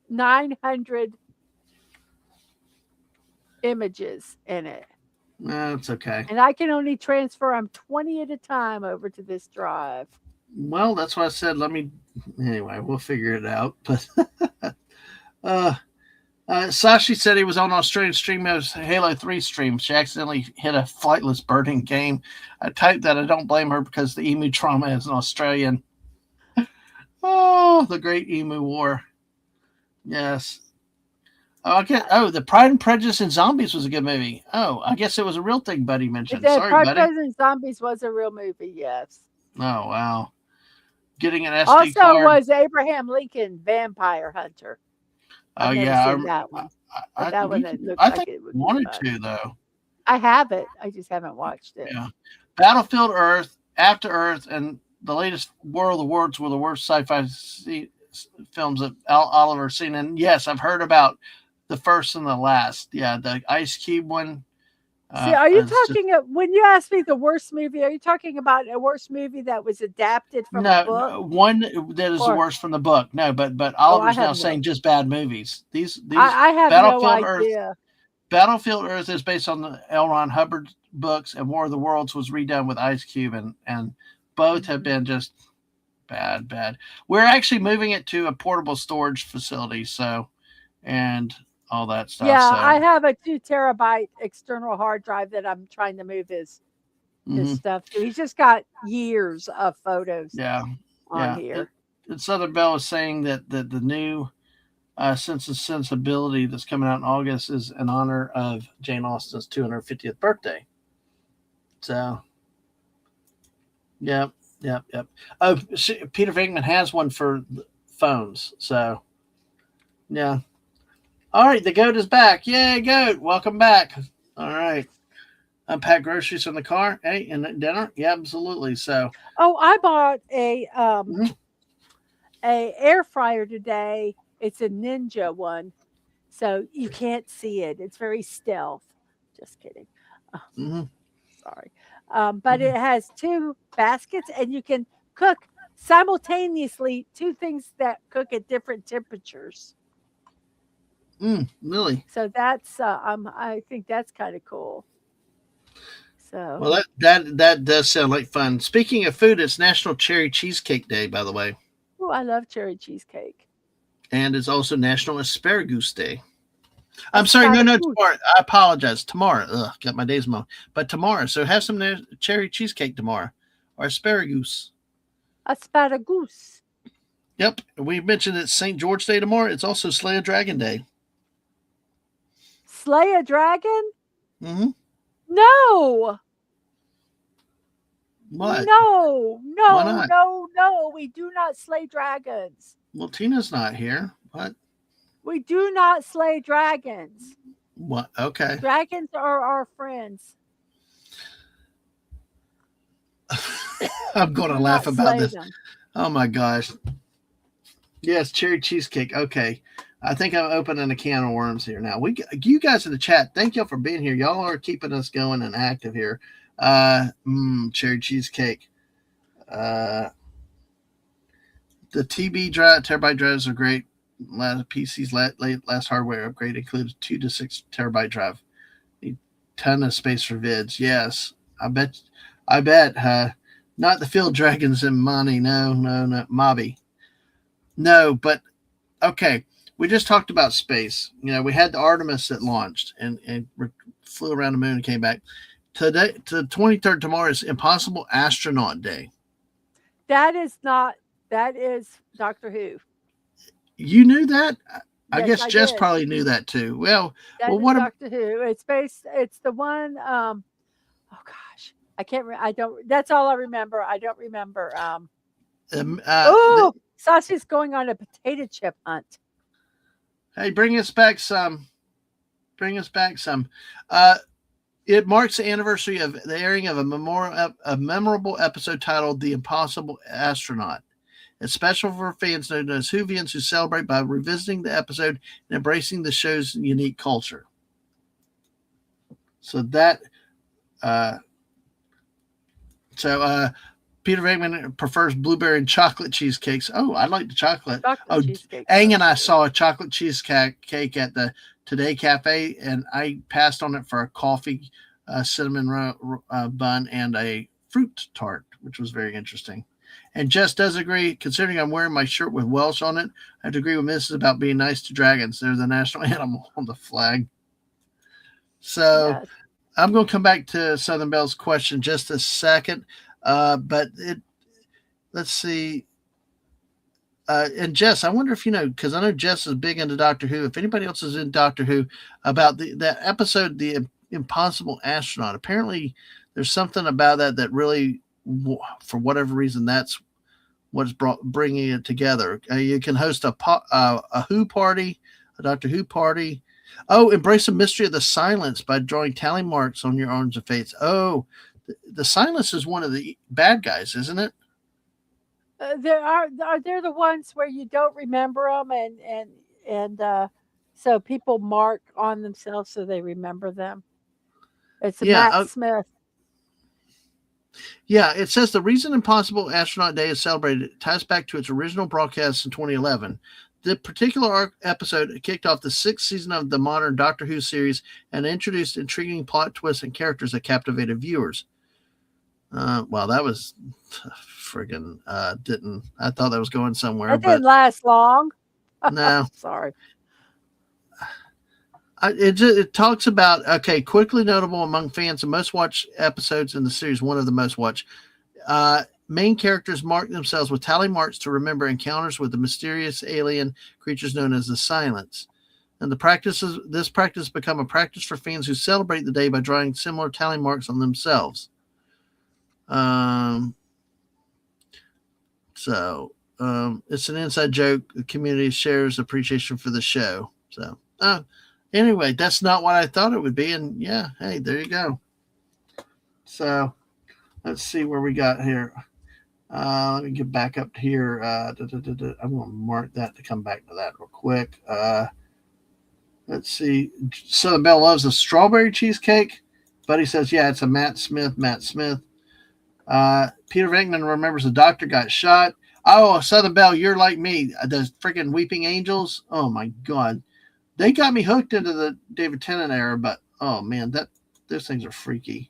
900 images in it. No, it's okay. And I can only transfer them 20 at a time over to this drive. Well, that's why I said anyway, we'll figure it out. But Sashi said he was on Australian streamer's Halo 3 stream. She accidentally hit a flightless birding game. I typed that. I don't blame her because the emu trauma is an Australian. Oh, the Great Emu War. Yes. The Pride and Prejudice and Zombies was a good movie. Oh, I guess it was a real thing Buddy mentioned. Sorry, Pride, Buddy. Prejudice and Zombies was a real movie, yes. Oh, wow. Getting an SD also card. Was Abraham Lincoln Vampire Hunter. Oh, yeah. Seen that one. I think it would wanted to, though. I have it. I just haven't watched it. Yeah. Battlefield Earth, After Earth, and the latest War of the Worlds were the worst sci-fi films that Oliver's seen. And yes, I've heard about the first and the last. Yeah, the Ice Cube one. See, are you talking when you ask me the worst movie? Are you talking about a worst movie that was adapted from a book? No, one that is the worst from the book. No, but Oliver's now saying just bad movies. These I have Battlefield no idea. Earth, Battlefield Earth is based on the L. Ron Hubbard books, and War of the Worlds was redone with Ice Cube, and both have been just bad. We're actually moving it to a portable storage facility, and all that stuff. Yeah, I have a 2 terabyte external hard drive that I'm trying to move his stuff to. He's just got years of photos. On here. And Southern Belle is saying that the new Sense and Sensibility that's coming out in August is in honor of Jane Austen's 250th birthday. So, yep. Oh, Peter Venkman has one for phones. So, yeah. All right, the goat is back. Yay, goat. Welcome back. All right. Unpack groceries from the car. Hey, and dinner? Yeah, absolutely. So. Oh, I bought a air fryer today. It's a Ninja one. So you can't see it. It's very stealth. Just kidding. Sorry. But it has 2 baskets and you can cook simultaneously 2 things that cook at different temperatures. Really? So that's I think that's kind of cool. So well, that does sound like fun. Speaking of food, it's National Cherry Cheesecake Day, by the way. Oh, I love cherry cheesecake. And it's also National Asparagus Day. I'm sorry, no, tomorrow. I apologize. Tomorrow. Ugh, got my days wrong. But tomorrow. So have some cherry cheesecake tomorrow. Or asparagus. Asparagus. Yep. We mentioned it's St. George Day tomorrow. It's also Slay a Dragon Day. Slay a dragon? Mm-hmm. No, What? no, Why no, not? no, no. We do not slay dragons. Well, Tina's not here. What? We do not slay dragons. What? Okay. Dragons are our friends. I'm We going to do laugh not about slay this. them. Oh my gosh. Yes, cherry cheesecake. Okay. I think I'm opening a can of worms here now. You guys in the chat, thank y'all for being here. Y'all are keeping us going and active here. Cherry cheesecake. Uh, the TB drive, terabyte drives are great. PC's last hardware upgrade includes 2 to 6 terabyte drive. Need ton of space for vids. Yes, I bet. I bet. Not the field dragons and Monty. No, Mobby. No, but okay. We just talked about space. We had the Artemis that launched and flew around the moon and came back. Today, to the 23rd, tomorrow is Impossible Astronaut Day. That is not. That is Doctor Who. You knew that? I Yes, guess I Jess did. probably knew that too. Well, That is what? Doctor Who. It's based. It's the one. Oh gosh, I can't. I don't. That's all I remember. I don't remember. Um, Oh, Sasha's going on a potato chip hunt. hey, bring us back some. Bring us back some. It marks the anniversary of the airing of a memorable episode titled "The Impossible Astronaut." It's special for fans known as Whovians who celebrate by revisiting the episode and embracing the show's unique culture. So that, uh, Peter Venkman prefers blueberry and chocolate cheesecakes. Oh, I like the chocolate. Chocolate cheesecake. Ang and I saw a chocolate cheesecake at the Today Cafe, and I passed on it for a coffee, cinnamon bun, and a fruit tart, which was very interesting. And Jess does agree, considering I'm wearing my shirt with Welsh on it, I have to agree with Mrs. about being nice to dragons. They're the national animal on the flag. So Yes. I'm going to come back to Southern Bell's question just a second. Let's see. And Jess, I wonder if because I know Jess is big into Doctor Who. If anybody else is in Doctor Who, about that episode, The Impossible Astronaut. Apparently, there's something about that really, for whatever reason, that's what's bringing it together. You can host a Who party, a Doctor Who party. Oh, embrace the mystery of the silence by drawing tally marks on your arms and face. Oh, the silence is one of the bad guys, isn't it? They're the ones where you don't remember them, and so people mark on themselves so they remember them. It's Matt Smith. Yeah, it says the reason Impossible Astronaut Day is celebrated ties back to its original broadcast in 2011. The particular episode kicked off the 6th season of the modern Doctor Who series and introduced intriguing plot twists and characters that captivated viewers. Well, that was friggin' didn't. I thought that was going somewhere. It didn't last long. No. Sorry. It talks about, quickly notable among fans, the most watched episodes in the series, one of the most watched. Main characters mark themselves with tally marks to remember encounters with the mysterious alien creatures known as the Silence. And this practice become a practice for fans who celebrate the day by drawing similar tally marks on themselves. It's an inside joke. The community shares appreciation for the show. So, anyway, that's not what I thought it would be. And yeah, hey, there you go. So let's see where we got here. Let me get back up to here. I'm going to mark that to come back to that real quick. Let's see. Southern Belle loves a strawberry cheesecake. Buddy says, yeah, it's a Matt Smith. Peter Venkman remembers the doctor got shot. Oh, Southern Belle, you're like me. The freaking Weeping Angels. Oh, my God. They got me hooked into the David Tennant era, but, oh, man, those things are freaky.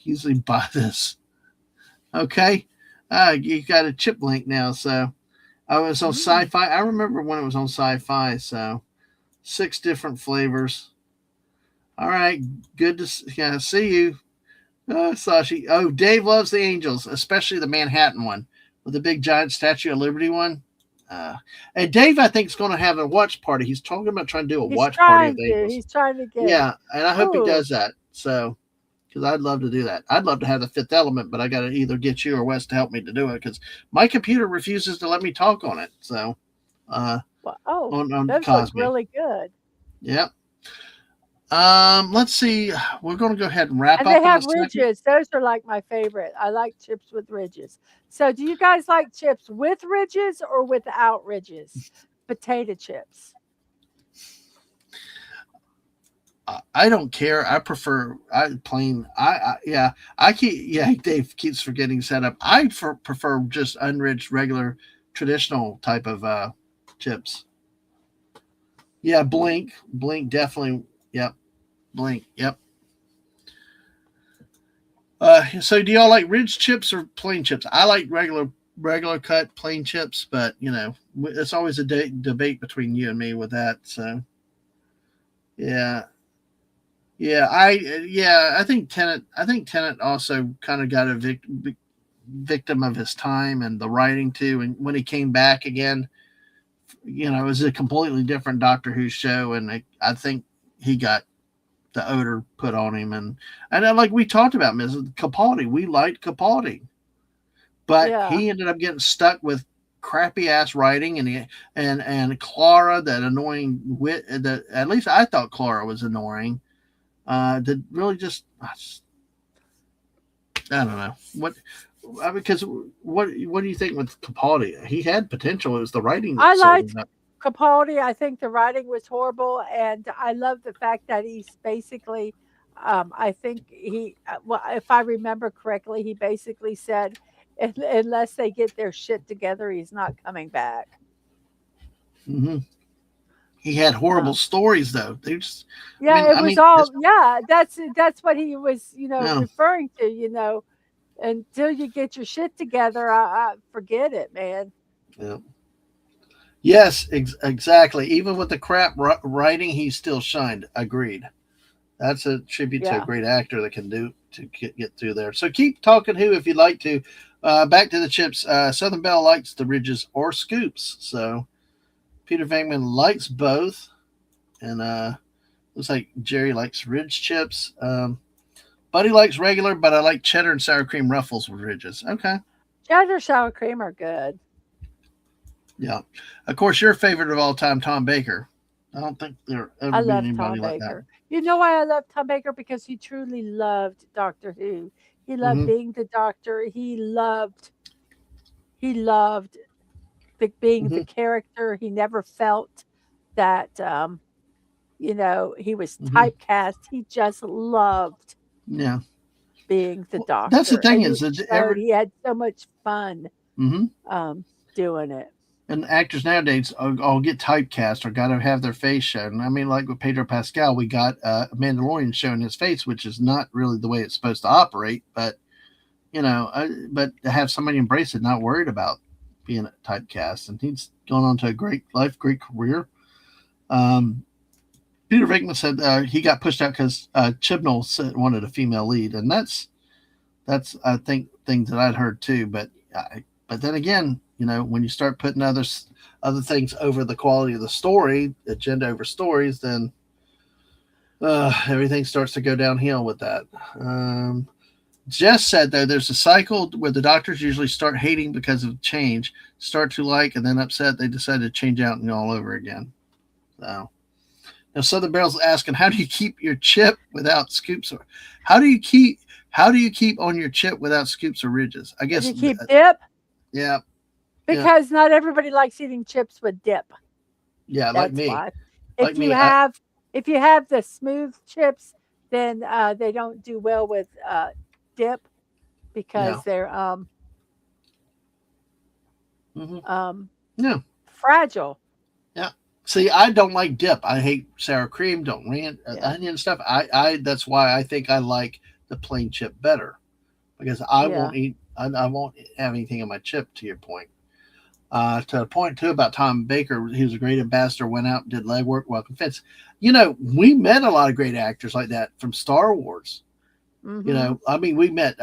Usually buy this. Okay. You got a chip link now. So I was on Sci-Fi. I remember when it was on Sci-Fi. So 6 different flavors. All right. Good to see you, Sashi. Oh, Dave loves the Angels, especially the Manhattan one with the big giant Statue of Liberty one. And Dave, I think, is going to have a watch party. He's talking about trying to do a He's watch party of trying the to. Eagles. He's trying to get. Yeah, and I hope he Ooh. does that. So, because I'd love to do that. I'd love to have the Fifth Element, but I got to either get you or Wes to help me to do it because my computer refuses to let me talk on it. So, on those look Cosme. really good. Yep. Let's see. We're going to go ahead and wrap And they up in a have second. ridges. Those are like my favorite. I like chips with ridges. So, do you guys like chips with ridges or without ridges? Potato chips. I don't care. I prefer plain. Yeah. I keep. Yeah, Dave keeps forgetting setup. I prefer just unridged, regular, traditional type of chips. Yeah, blink, definitely. Yep, blink. Yep. So do y'all like ridge chips or plain chips? I like regular cut plain chips, but it's always a debate between you and me with that. So yeah, I think Tennant also kind of got a victim of his time and the writing too. And when he came back again, it was a completely different Doctor Who show, and I think he got the odor put on him, and like we talked about, Mrs. Capaldi, we liked Capaldi, but he ended up getting stuck with crappy ass writing, and Clara, that annoying wit. That at least I thought Clara was annoying. That really just I don't know because what do you think with Capaldi? He had potential. It was the writing. I liked Capaldi. I think the writing was horrible, and I love the fact that he's basically. I think if I remember correctly, he basically said, unless they get their shit together, he's not coming back. Mm-hmm. He had horrible stories, though. They just that's what he was, referring to. Until you get your shit together, I forget it, man. Yeah. Yes, exactly. Even with the crap writing, he still shined. Agreed. That's a tribute to a great actor that can do to get through there. So keep talking, Who, if you'd like to. Back to the chips. Southern Belle likes the ridges or scoops. So Peter Venkman likes both, and looks like Jerry likes ridge chips. Buddy likes regular, but I like cheddar and sour cream ruffles with ridges. Okay. Cheddar sour cream are good. Yeah. Of course, your favorite of all time, Tom Baker. I don't think there ever been anybody like that. You know why I love Tom Baker? Because he truly loved Doctor Who. He loved being the Doctor. He loved being the character. He never felt that he was typecast. He just loved being the Doctor. That's the thing, is he had so much fun doing it. And actors nowadays all get typecast or got to have their face shown. I mean, like with Pedro Pascal, we got a Mandalorian showing his face, which is not really the way it's supposed to operate. But but to have somebody embrace it, not worried about being a typecast, and he's gone on to a great career. Peter Venkman said he got pushed out because Chibnall wanted a female lead, and that's I think things that I'd heard too. But then again, when you start putting other things over the quality of the story, agenda over stories, then everything starts to go downhill with that. Jess said, though, there's a cycle where the doctors usually start hating because of change, start to like, and then upset they decide to change out and all over again. So now Southern Belle's asking, how do you keep your chip without scoops? Or how do you keep on your chip without scoops or ridges? I guess you keep dip. Yeah. Because not everybody likes eating chips with dip. Yeah, like me. Why. If you have the smooth chips, then they don't do well with dip because they're fragile. Yeah. See, I don't like dip. I hate sour cream. Don't onion stuff. I that's why I think I like the plain chip better, because I won't eat. I won't have anything in my chip. To your point. To the point too about Tom Baker, he was a great ambassador. Went out, did legwork, welcome fence. We met a lot of great actors like that from Star Wars. Mm-hmm. We met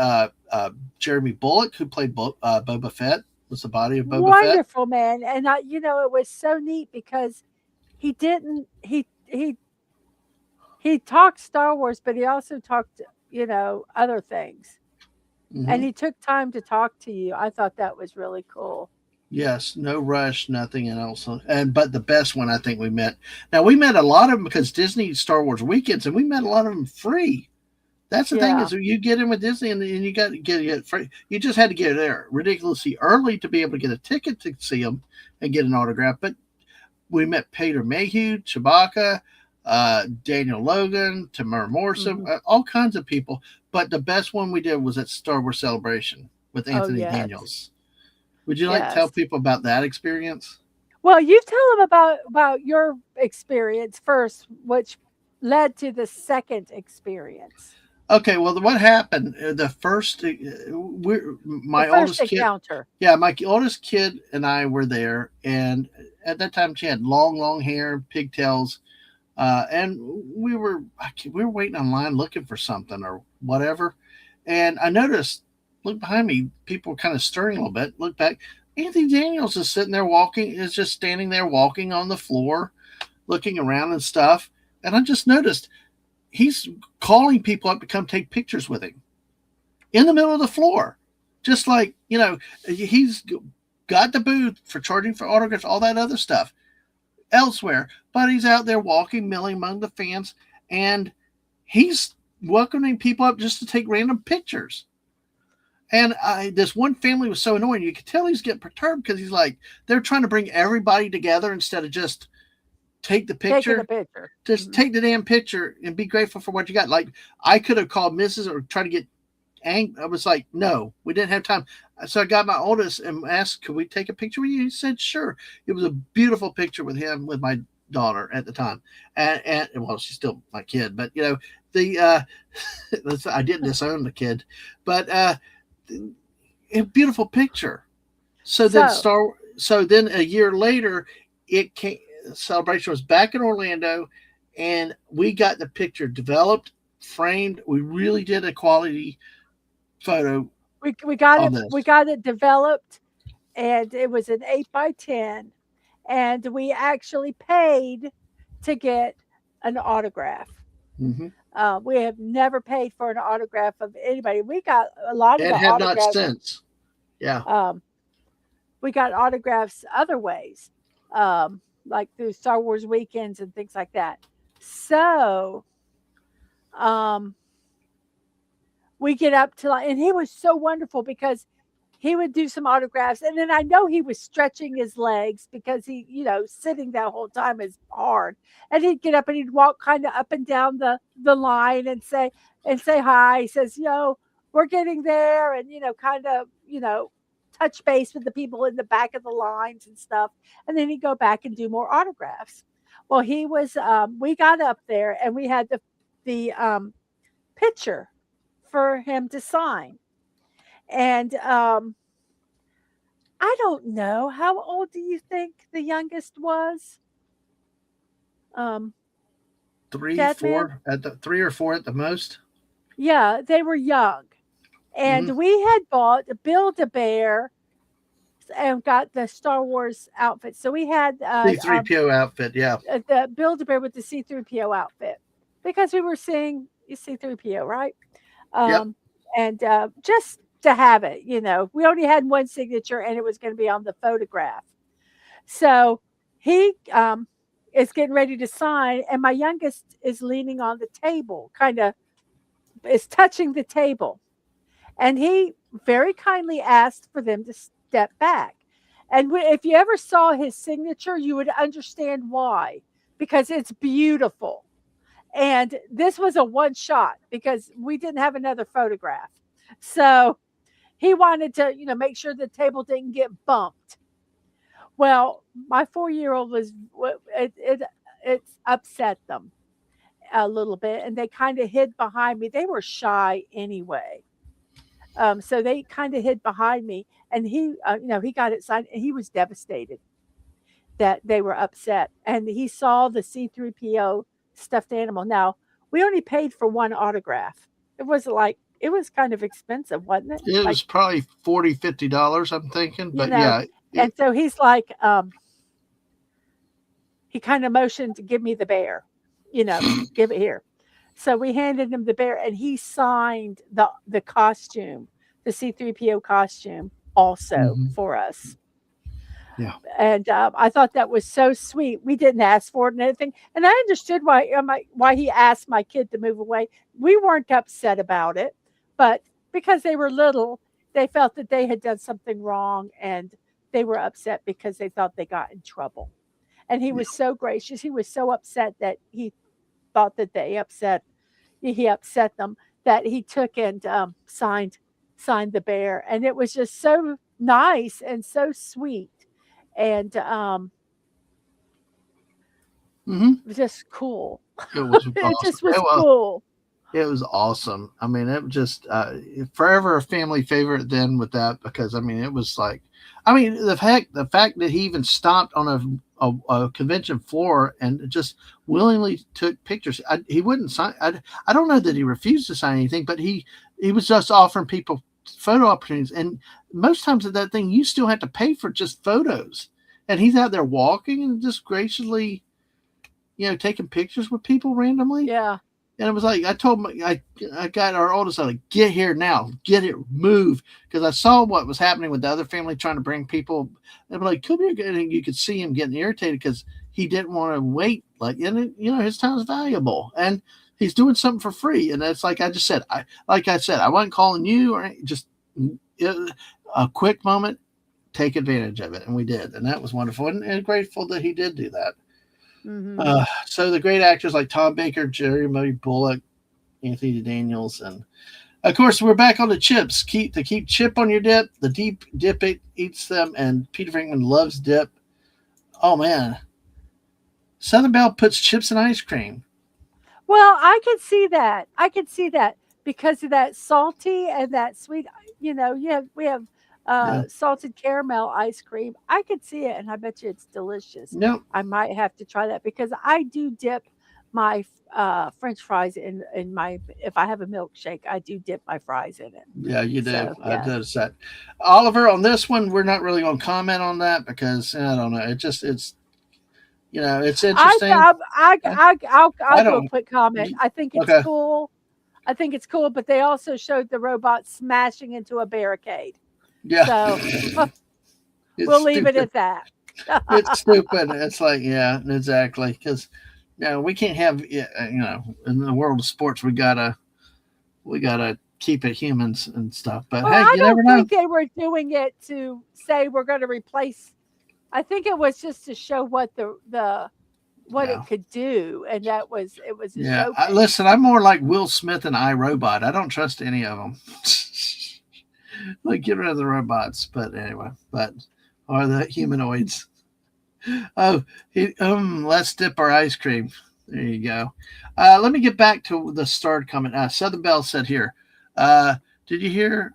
Jeremy Bulloch, who played Boba Fett. Was the body of Boba Fett? Wonderful, man. And it was so neat because he didn't he talked Star Wars, but he also talked, other things. And Hmm. he took time to talk to you. I thought that was really cool. Yes, no rush, nothing, and also, and but the best one I think we met. Now we met a lot of them because Disney Star Wars weekends, and we met a lot of them free. That's the thing Yeah. is you get in with Disney and you got to get it free. You just had to get there ridiculously early to be able to get a ticket to see them and get an autograph. But we met Peter Mayhew, Chewbacca, Daniel Logan, Tamara Morrison, Hmm. all kinds of people. But the best one we did was at Star Wars Celebration with Oh, Anthony yes. Daniels. Would you like to tell Yes. people about that experience? Well, you tell them about your experience first, which led to the second experience, Okay, well, what happened? The first, the my first oldest kid, encounter. yeah, my oldest kid and I were there, and at that time she had long, long hair, pigtails, and we were waiting online looking for something or whatever, and I noticed, look behind me, people were kind of stirring a little bit. Look back, Anthony Daniels is sitting there walking, is just standing there walking on the floor, looking around and stuff, and I just noticed he's calling people up to come take pictures with him in the middle of the floor. Just like, he's got the booth for charging for autographs, all that other stuff elsewhere, but he's out there walking, milling among the fans, and he's welcoming people up just to take random pictures. And this one family was so annoying. You could tell he's getting perturbed because he's like, they're trying to bring everybody together instead of just take the Taking a picture. picture. Just Hmm. take the damn picture and be grateful for what you got. Like I could have called Mrs. or tried to get angry. I was like, no, we didn't have time. So I got my oldest and asked, could we take a picture with you? He said, sure. It was a beautiful picture with him with my daughter at the time, and well, she's still my kid, but the I didn't disown the kid, but a beautiful picture. So then So Star. So then a year later, it came. Celebration was back in Orlando, and we got the picture developed, framed. We really did a quality photo we got on it this. we got it developed, and it was an 8 by 10, and we actually paid to get an autograph. Mm-hmm. We have never paid for an autograph of anybody. We got a lot of the And have not autographs. since. Yeah. Um, we got autographs other ways, like through Star Wars weekends and things like that. So um, we get up to like, and he was so wonderful because he would do some autographs, and then I know he was stretching his legs because sitting that whole time is hard. And he'd get up and he'd walk kind of up and down the line and say hi. He says, we're getting there, and kind of touch base with the people in the back of the lines and stuff. And then he'd go back and do more autographs. Well, he was. We got up there and we had the picture for him to sign. And I don't know. How old do you think the youngest was? Um, Three, Dadman? four at the 3 or 4 at the most. Yeah, they were young. Mm-hmm. And we had bought a Build a Bear and got the Star Wars outfit. So we had C3PO outfit. Yeah. the Build a Bear with the C3PO outfit because we were seeing C3PO, right? Yep. Um, and just to have it, we only had one signature and it was going to be on the photograph. So he is getting ready to sign, and my youngest is leaning on the table, kind of is touching the table. And he very kindly asked for them to step back. And if you ever saw his signature, you would understand why, because it's beautiful. And this was a one shot because we didn't have another photograph. So he wanted to, make sure the table didn't get bumped. Well, my 4-year-old it upset them a little bit, and they kind of hid behind me. They were shy anyway, so they kind of hid behind me. And he got it signed, and he was devastated that they were upset. And he saw the C3PO stuffed animal. Now we only paid for one autograph. It wasn't like it was kind of expensive, wasn't it? It Like, was probably $40-$50, I'm thinking. you But know, yeah, and so he's like, he kind of motioned to give me the bear, give it here. So we handed him the bear, and he signed the costume, the C3PO costume, also mhm, for us. yeah. And I thought that was so sweet. We didn't ask for it and anything, and I understood why he asked my kid to move away. We weren't upset about it, but because they were little, they felt that they had done something wrong, and they were upset because they thought they got in trouble. And he was so gracious. He was so upset that he thought that he upset them, that he took and signed the bear, and it was just so nice and so sweet, and Hmm. just cool. It was It awesome. just was cool. It was awesome. I mean, it just forever a family favorite then with that, because I mean, it was like, I mean, the fact that he even stopped on a convention floor and just willingly took pictures. He wouldn't sign. I don't know that he refused to sign anything, but he was just offering people photo opportunities. And most times at that thing, you still have to pay for just photos. And he's out there walking and just graciously, taking pictures with people randomly. Yeah. And it was like I told my I got our oldest son, like, get here now, get it, move, because I saw what was happening with the other family trying to bring people. They were like, come here, and you could see him getting irritated because he didn't want to wait. Like, and his time is valuable, and he's doing something for free. And it's like I just said, I wasn't calling you, or just a quick moment, take advantage of it, and we did, and that was wonderful, and grateful that he did do that. Hmm. So the great actors like Tom Baker, Jerry Murray Bullock, Anthony Daniels, and of course we're back on the chips. Keep chip on your dip. The deep dip eats them, and Peter Venkman loves dip. Oh man, Southern Belle puts chips in ice cream. Well, I could see that. I could see that because of that salty and that sweet. We have Yeah, salted caramel ice cream. I could see it, and I bet you it's delicious. no, I might have to try that because I do dip my French fries in my. If I have a milkshake, I do dip my fries in it. yeah, you do. So I yeah, noticed that. Oliver, on this one, we're not really going to comment on that because I don't know. It's I interesting. I I, I'll I do a don't. quick comment. I think it's Okay. cool. I think it's cool, but they also showed the robot smashing into a barricade. Yeah, So it's we'll leave it stupid. at that. It's stupid. It's like, yeah, exactly. Because we can't have, in the world of sports, we gotta keep it humans and stuff. But Well, hey, I you never don't know. think they were doing it to say we're going to replace. I think it was just to show what Yeah, it could do, and it was a yeah. showcase. Listen, I'm more like Will Smith and iRobot. I don't trust any of them. Like, get rid of the robots. But anyway, or the humanoids. Oh, let's dip our ice cream. There you go. Let me get back to the start comment. Southern Belle said here. Uh, did you hear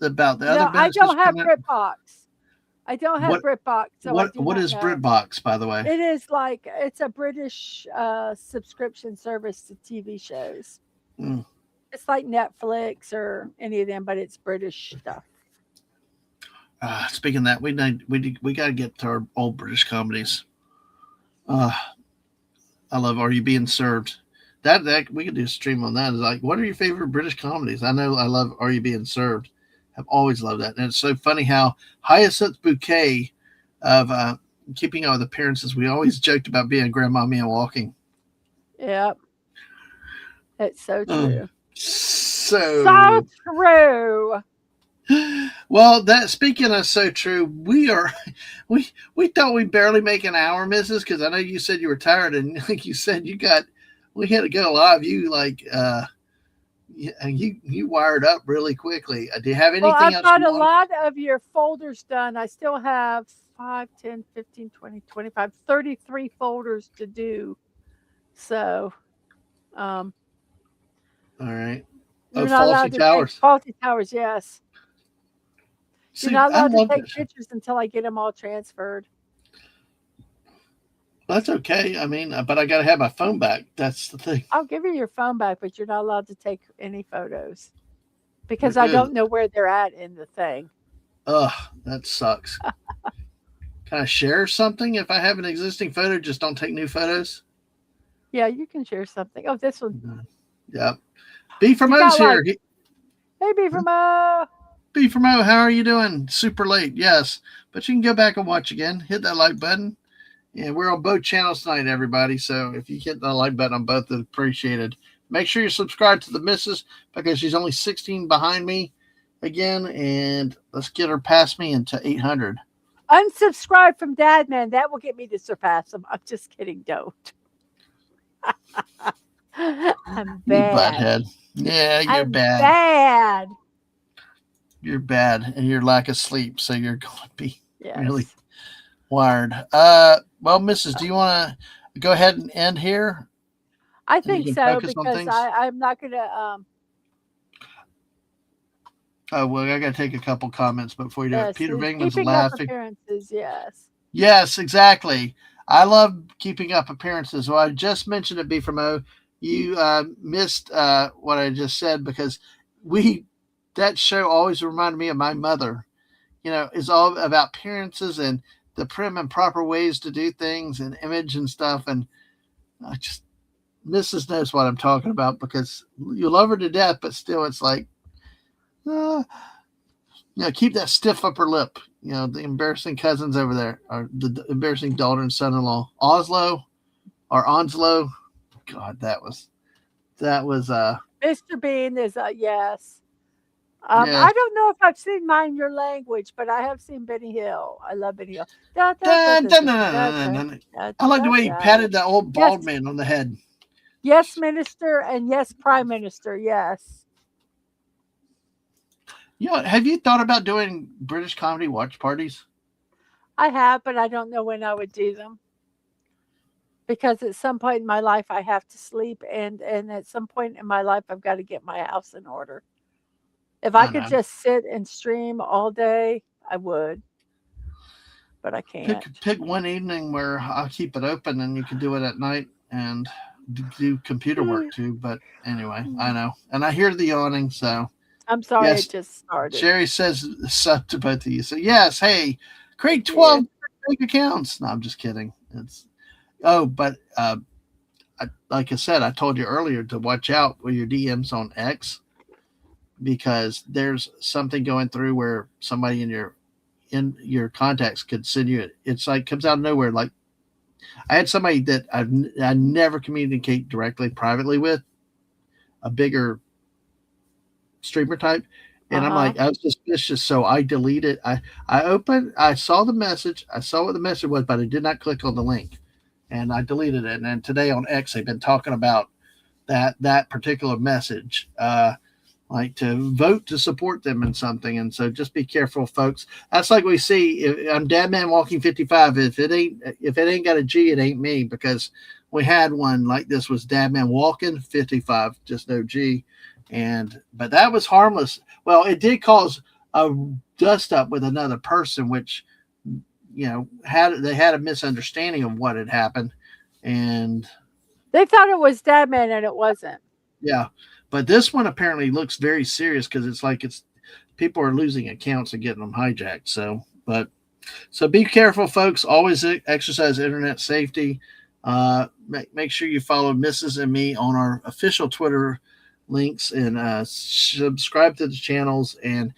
about the other No, I businesses don't have coming? BritBox. I don't have What BritBox, so I do what not is know. BritBox, by the way? It is like it's a British subscription service to TV shows. Mm. It's like Netflix or any of them, but it's British stuff. Speaking of that, we got to get to our old British comedies. Uh, I love Are You Being Served? That we could do a stream on that. Is like, what are your favorite British comedies? I know I love Are You Being Served. I've always loved that, and it's so funny how Hyacinth Bouquet of Keeping Up with Appearances. We always joked about being Grandma Mia walking. Yep, it's so Um, true. So so true. well, that speaking of so true, we thought we barely make an hour, Mrs. Because I know you said you were tired, and like you said, we had to go live. You like you wired up really quickly. Do you have Well, anything I've else got you a want? lot of your folders done. I still have 5, 10, 15, 20, 25, 33 folders to do. So, um, All right. Oh, you're not Faulty allowed to take Towers. faulty towers. Yes. You're See, not I allowed to love take this. pictures until I get them all transferred. That's okay. I mean, but I got to have my phone back. That's the thing. I'll give you your phone back, but you're not allowed to take any photos You're because I good. don't know where they're at in the thing. Ugh, that sucks. Can I share something if I have an existing photo? Just don't take new photos. Yeah, you can share something. Oh, this one. Mhm. Yep. B from You O's got here. like, maybe from a. B from O, how are you doing? Super late, yes. But you can go back and watch again. Hit that like button. And we're on both channels tonight, everybody. So if you hit the like button on both, it's appreciated. Make sure you subscribe to the missus because she's only 16 behind me again. And let's get her past me into 800. Unsubscribe from Dadman. That will get me to surpass him. I'm just kidding. Don't. I'm You bad. butthead. Yeah, you're I'm bad. bad. You're bad. And your lack of sleep. So you're going to be really Yes. wired. Well, Mrs., do you want to go ahead and end here? I And you think can so focus on because things? I'm not going to. Oh, well, I got to take a couple comments before you do it. Yes, Peter he's Bingman's keeping up laughing. appearances. Yes. Yes, exactly. I love keeping up appearances. Well, I just mentioned it, B from O. You missed what I just said because that show always reminded me of my mother. You know, it's all about appearances and the prim and proper ways to do things and image and stuff. And I just, Mrs. knows what I'm talking about because you love her to death, but still it's like, uh, keep that stiff upper lip. You know, the embarrassing cousins over there, or the embarrassing daughter and son-in-law, Oslo or Onslow. God, that was Mr. Bean is a yes. yeah. I don't know if I've seen Mind Your Language, but I have seen Benny Hill. I love Benny Hill. Da, da, da, Dun, da, dun, da, dun, da, dun, da, dun, dun. da, I like the da, way he da. patted that old Yes, bald man on the head. yes, Minister, and yes, Prime Minister. Yes, You know, have you thought about doing British comedy watch parties? I have, but I don't know when I would do them because at some point in my life I have to sleep, and at some point in my life I've got to get my house in order. If I I could know. just sit and stream all day, I would, but I Pick can't. pick one evening where I'll keep it open and you can do it at night and do computer work too. But anyway, I know. And I hear the yawning, so I'm sorry, it yes, just started. Sherry says sub to both of you. So yes, hey, create I did. 12 fake accounts. No, I'm just kidding. But like I said, I told you earlier to watch out with your DMs on X because there's something going through where somebody in your contacts could send you it. It's like comes out of nowhere. Like I had somebody that I never communicate directly privately with, a bigger streamer type. Uh And I'm huh. like, I was suspicious, so I deleted. I saw the message, I saw what the message was, but I did not click on the link, and I deleted it. And then today on X, they've been talking about that particular message, like to vote to support them in something. And so just be careful, folks. That's like we see. I'm Dadman Walking 55. If it ain't got a G, it ain't me because we had one like this was Dadman Walking 55, just no G. But that was harmless. Well, it did cause a dust up with another person, which they had a misunderstanding of what had happened, and They thought it was Deadman and it wasn't. yeah. But this one apparently looks very serious because it's people are losing accounts and getting them hijacked. So be careful, folks. Always exercise internet safety. Make sure you follow Mrs. and me on our official Twitter links and subscribe to the channels and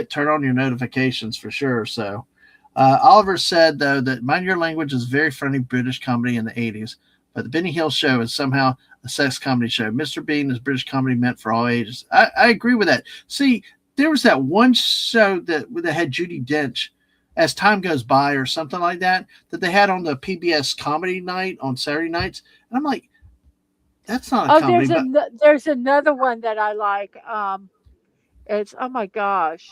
turn on your notifications for sure. So Oliver said though that Mind Your Language is very funny British comedy in the 80s, but the Benny Hill Show is somehow a sex comedy show. Mr. Bean is British comedy meant for all ages. I agree with that. See, there was that one show that had Judi Dench, As Time Goes By or something like that they had on the PBS comedy night on Saturday nights. And I'm like, that's not a Oh, comedy, but there's another one that I like. It's oh my gosh,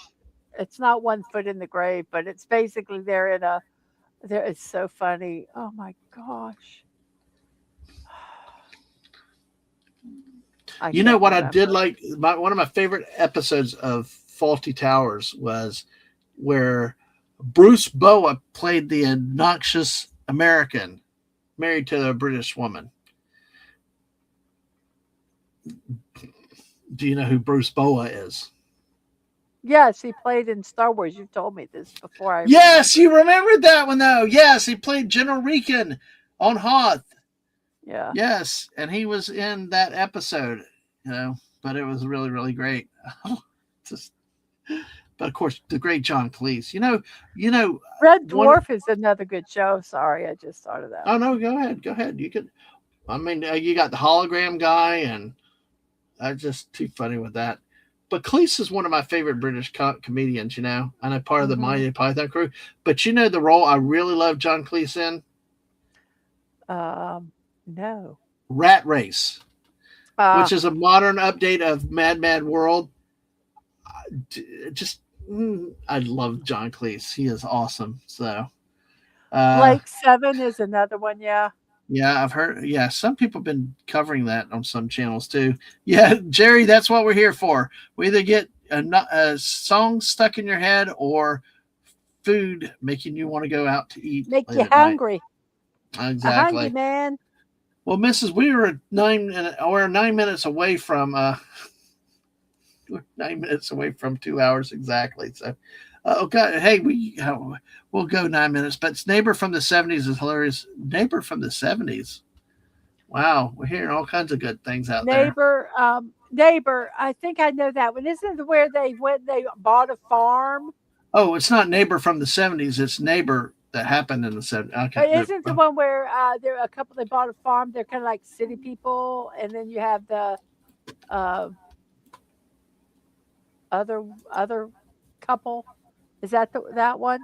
it's not One Foot in the Grave, but it's basically they're in a there. It's so funny. Oh my gosh, I you know can't what I did remember. like? One of my favorite episodes of Faulty Towers was where Bruce Boa played the obnoxious American, married to a British woman. Do you know who Bruce Boa is? Yes, he played in Star Wars. You've told me this before. I Yes, remember. you remembered that one though. Yes, he played General Regan on Hoth. Yeah. Yes, and he was in that episode. But it was really, really great. Just, but of course, the great John Cleese. Red One. Dwarf is another good show. Sorry, I just thought of that. Oh no, go ahead. You could. I mean, you got the hologram guy, and I'm just too funny with that. But Cleese is one of my favorite British comedians. I know part of the Hmm. Monty Python crew. But the role I really love John Cleese in No. Rat Race, which Ah, is a modern update of Mad Mad World. Just I love John Cleese. He is awesome. So uh, Blake Seven is another one. Yeah. yeah, I've heard. Yeah, some people have been covering that on some channels too. Yeah, Jerry, that's what we're here for. We either get a song stuck in your head or food making you want to go out to eat Make late you at night. hungry. A hungry Exactly. man. Well, Mrs., we're 9 minutes away from we're 9 minutes away from 2 hours exactly. So, okay, hey, we'll go 9 minutes. But Neighbor from the '70s is hilarious. Neighbor from the '70s. Wow, we're hearing all kinds of good things out there. Neighbor. I think I know that one. Isn't it where they went? They bought a farm. Oh, it's not Neighbor from the '70s. It's Neighbor that happened in the '70s. Okay. Isn't the one where there a couple they bought a farm? They're kind of like city people, and then you have the uh, other couple. Is that that one?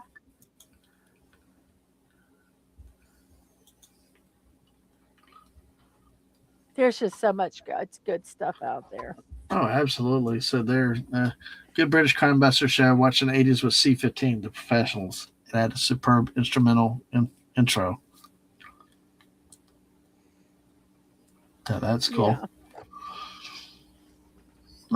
There's just so much good stuff out there. Oh, absolutely. So they're good British Crime Buster show. Watching the '80s with C15, the professionals. It had a superb instrumental intro. Yeah, that's cool. Yeah.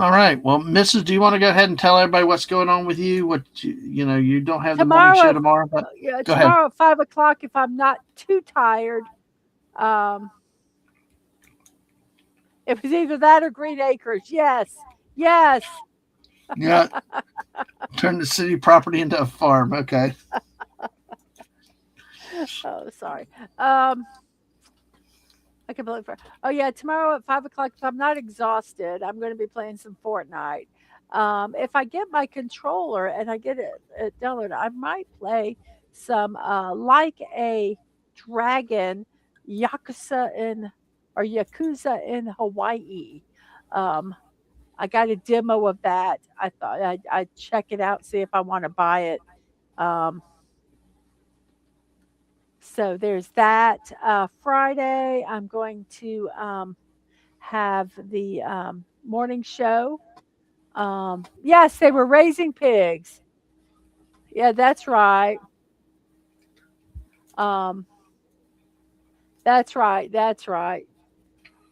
All right. Well, Mrs., do you want to go ahead and tell everybody what's going on with you? You don't have the morning show tomorrow, but Yeah, go ahead. tomorrow at 5 o'clock, if I'm not too tired. Um, it was either that or Green Acres. Yes, yes. Yeah, turn the city property into a farm. Okay. Oh, sorry. Um, I can believe for. Oh yeah, tomorrow at 5 o'clock. If I'm not exhausted, I'm going to be playing some Fortnite. If I get my controller and I get it downloaded, I might play some like a dragon Yakuza in Hawaii. Um, I got a demo of that. I thought I'd check it out, see if I want to buy it. Um, so there's that. Friday, I'm going to have the morning show. Yes, they were raising pigs. Yeah, that's right. Um, that's right. That's right.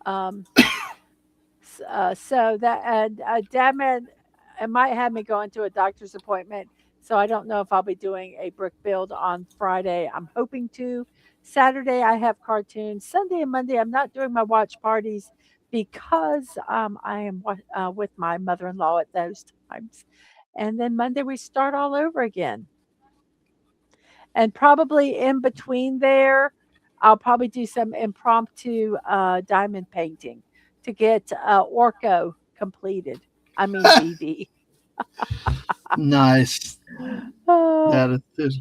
Um, so that and Dadman, it might have me going to a doctor's appointment. So I don't know if I'll be doing a brick build on Friday. I'm hoping to. Saturday I have cartoons. Sunday and Monday I'm not doing my watch parties because I am with my mother-in-law at those times. And then Monday we start all over again. And probably in between there, I'll probably do some impromptu diamond painting to get Orco completed. I mean BB. Nice. Oh, That is.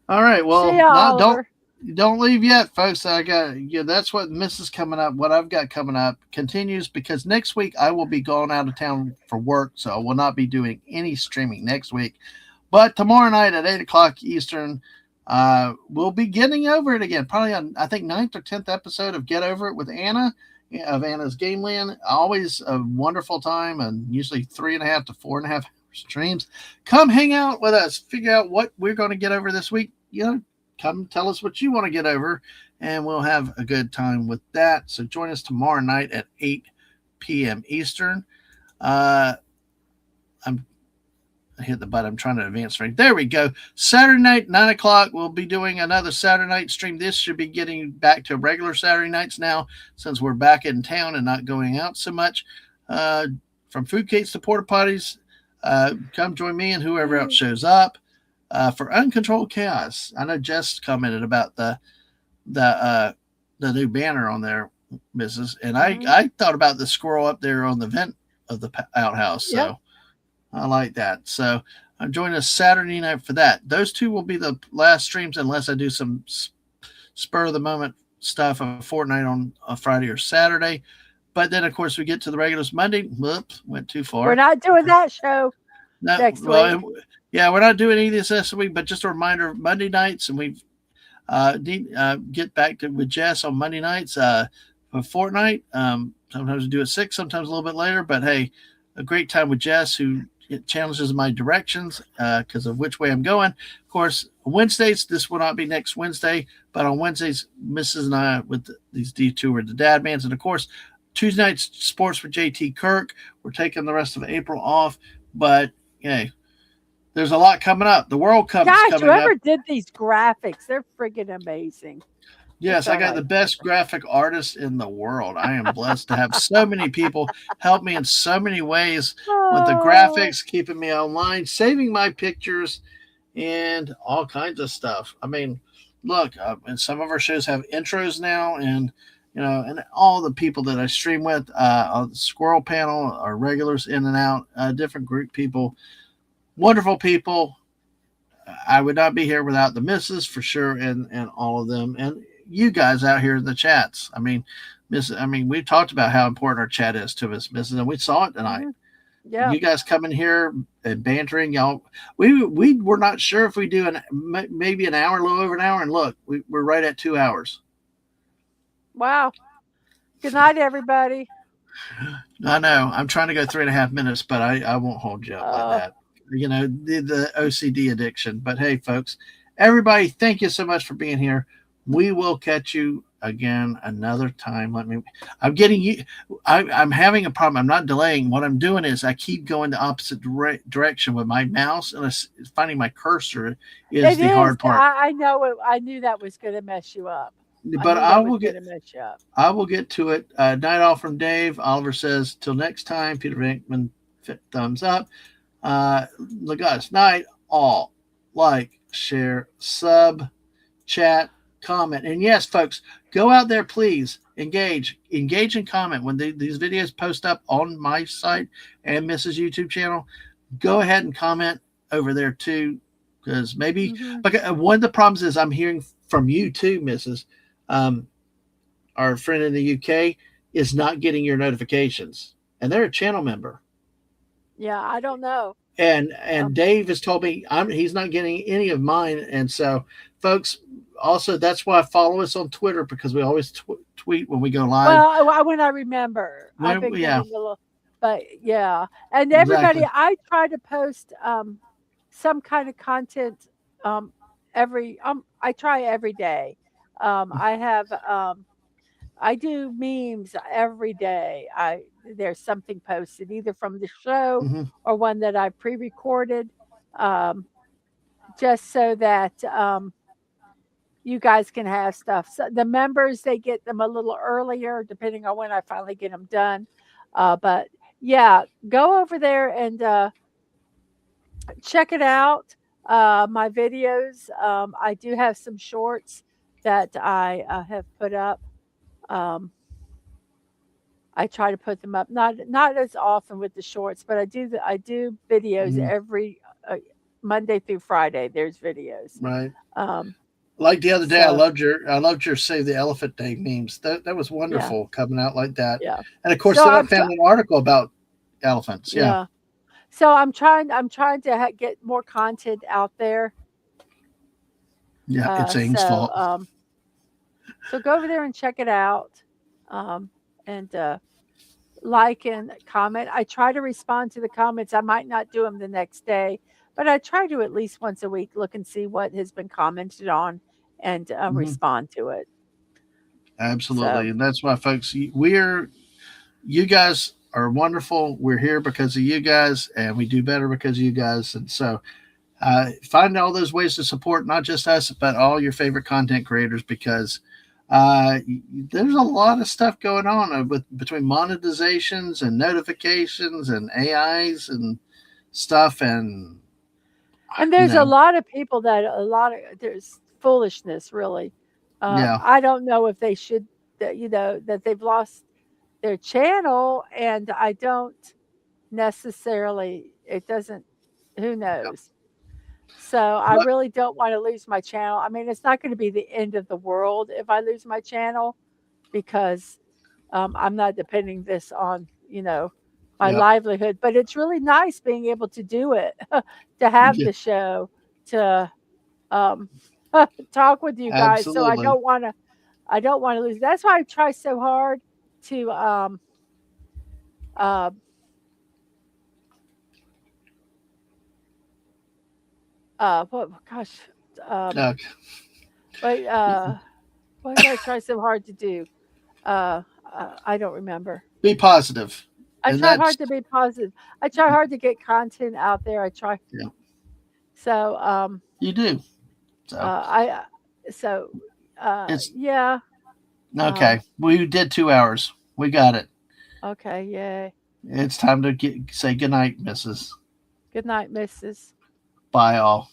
All right. see Well, ya, not Oliver. don't leave yet, folks. I got that's what Mrs. coming up. What I've got coming up continues because next week I will be going out of town for work, so I will not be doing any streaming next week. But tomorrow night at 8 o'clock Eastern, we'll be getting over it again. Probably on I think 9th or 10th episode of Get Over It with Anna of Anna's Game Land. Always a wonderful time, and usually 3.5 to 4.5 streams. Come hang out with us. Figure out what we're going to get over this week. Come tell us what you want to get over, and we'll have a good time with that. So join us tomorrow night at 8 p.m. Eastern. I'm hit the button. I'm trying to advance stream. There we go. Saturday night, 9 o'clock. We'll be doing another Saturday night stream. This should be getting back to regular Saturday nights now, since we're back in town and not going out so much. From food cates to porta potties, come join me and whoever else shows up for uncontrolled chaos. I know Jess commented about the new banner on there, Mrs. And I thought about the squirrel up there on the vent of the outhouse. So Yep. I like that. So I'm joining us Saturday night for that. Those two will be the last streams unless I do some spur of the moment stuff a fortnight on a Friday or Saturday. But then, of course, we get to the regulars Monday. Whoops, went too far. We're not doing that show next week. Yeah, we're not doing any of this week, but just a reminder, Monday nights, and we get back to with Jess on Monday nights for fortnight. Sometimes we do it 6, sometimes a little bit later. But hey, a great time with Jess, who challenges my directions because of which way I'm going. Of course, Wednesdays, this will not be next Wednesday, but on Wednesdays, Mrs. and I with these Detour, the Dadmans, and of course, Tuesday nights, sports with JT Kirk. We're taking the rest of April off, but hey, there's a lot coming up. The World Cup is coming up. Whoever did these graphics, they're friggin' amazing. Yes, I got the best graphic artist in the world. I am blessed to have so many people help me in so many ways with the graphics, keeping me online, saving my pictures, and all kinds of stuff. I mean, look, and some of our shows have intros now, and and all the people that I stream with, on the Squirrel Panel, our regulars in and out, different group people, wonderful people. I would not be here without the missus for sure, and all of them, and you guys out here in the chats. I mean, we talked about how important our chat is to us, Mrs., and we saw it tonight. Yeah, you guys coming here and bantering, y'all. We were not sure if we do maybe an hour, a little over an hour, and look, we're right at 2 hours. Wow. Good night, everybody. I know. I'm trying to go 3.5 minutes, but I won't hold you up like that. The OCD addiction. But hey, folks, everybody, thank you so much for being here. We will catch you again another time. I'm having a problem. I'm not delaying. What I'm doing is I keep going the opposite direction with my mouse, and finding my cursor is the hard part. I know it. I knew that was going to mess you up. But I will get to it. Night off from Dave. Oliver says, till next time. Peter Venkman, thumbs up. Look, guys, night all. Like, share, sub, chat, comment. And yes, folks, go out there, please. Engage and comment. When these videos post up on my site and Mrs. YouTube channel, go ahead and comment over there too. Because maybe one of the problems is I'm hearing from you too, Mrs. Our friend in the UK is not getting your notifications, and they're a channel member. Yeah, I don't know. And Dave has told me he's not getting any of mine. And so, folks, also that's why follow us on Twitter, because we always tweet when we go live. Well, when I remember, I've been getting a little, but yeah, and everybody, exactly. I try to post some kind of content I try every day. I do memes every day. There's something posted either from the show or one that I pre-recorded, just so that you guys can have stuff. So the members, they get them a little earlier, depending on when I finally get them done. But yeah, go over there and check it out. My videos. I do have some shorts that I have put up. I try to put them up, not as often with the shorts, but I do videos every Monday through Friday. There's videos. Right. Like the other day, I loved your Save the Elephant Day memes. That was wonderful coming out like that. Yeah. And of course, then I found an article about elephants. Yeah. So I'm trying to get more content out there. Yeah, it's Aang's fault. So go over there and check it out, and like and comment. I try to respond to the comments. I might not do them the next day, but I try to at least once a week look and see what has been commented on and respond to it. Absolutely, and that's why, folks, you guys are wonderful. We're here because of you guys, and we do better because of you guys. And so, find all those ways to support not just us, but all your favorite content creators because uh, there's a lot of stuff going on with between monetizations and notifications and AIs and stuff, and And you there's a know, lot of people that a lot of there's foolishness really. yeah, I don't know if they should that that they've lost their channel, and I don't necessarily it doesn't who yeah. knows. So I What? really don't want to lose my channel. I mean, it's not going to be the end of the world if I lose my channel because I'm not depending this on my Yep. livelihood. But it's really nice being able to do it, to have Yeah, the show, to um, talk with you guys. So absolutely. I don't want to lose. That's why I try so hard to uh, what gosh, um, Uh, but what did I try so hard to do? I don't remember. be positive, I and try that's hard to be positive. I try hard to get content out there. I try. yeah, So you do. So I so it's yeah. okay. We did 2 hours. We got it. Okay. Yay. It's time to say goodnight, Mrs. Good night, Mrs. Bye all.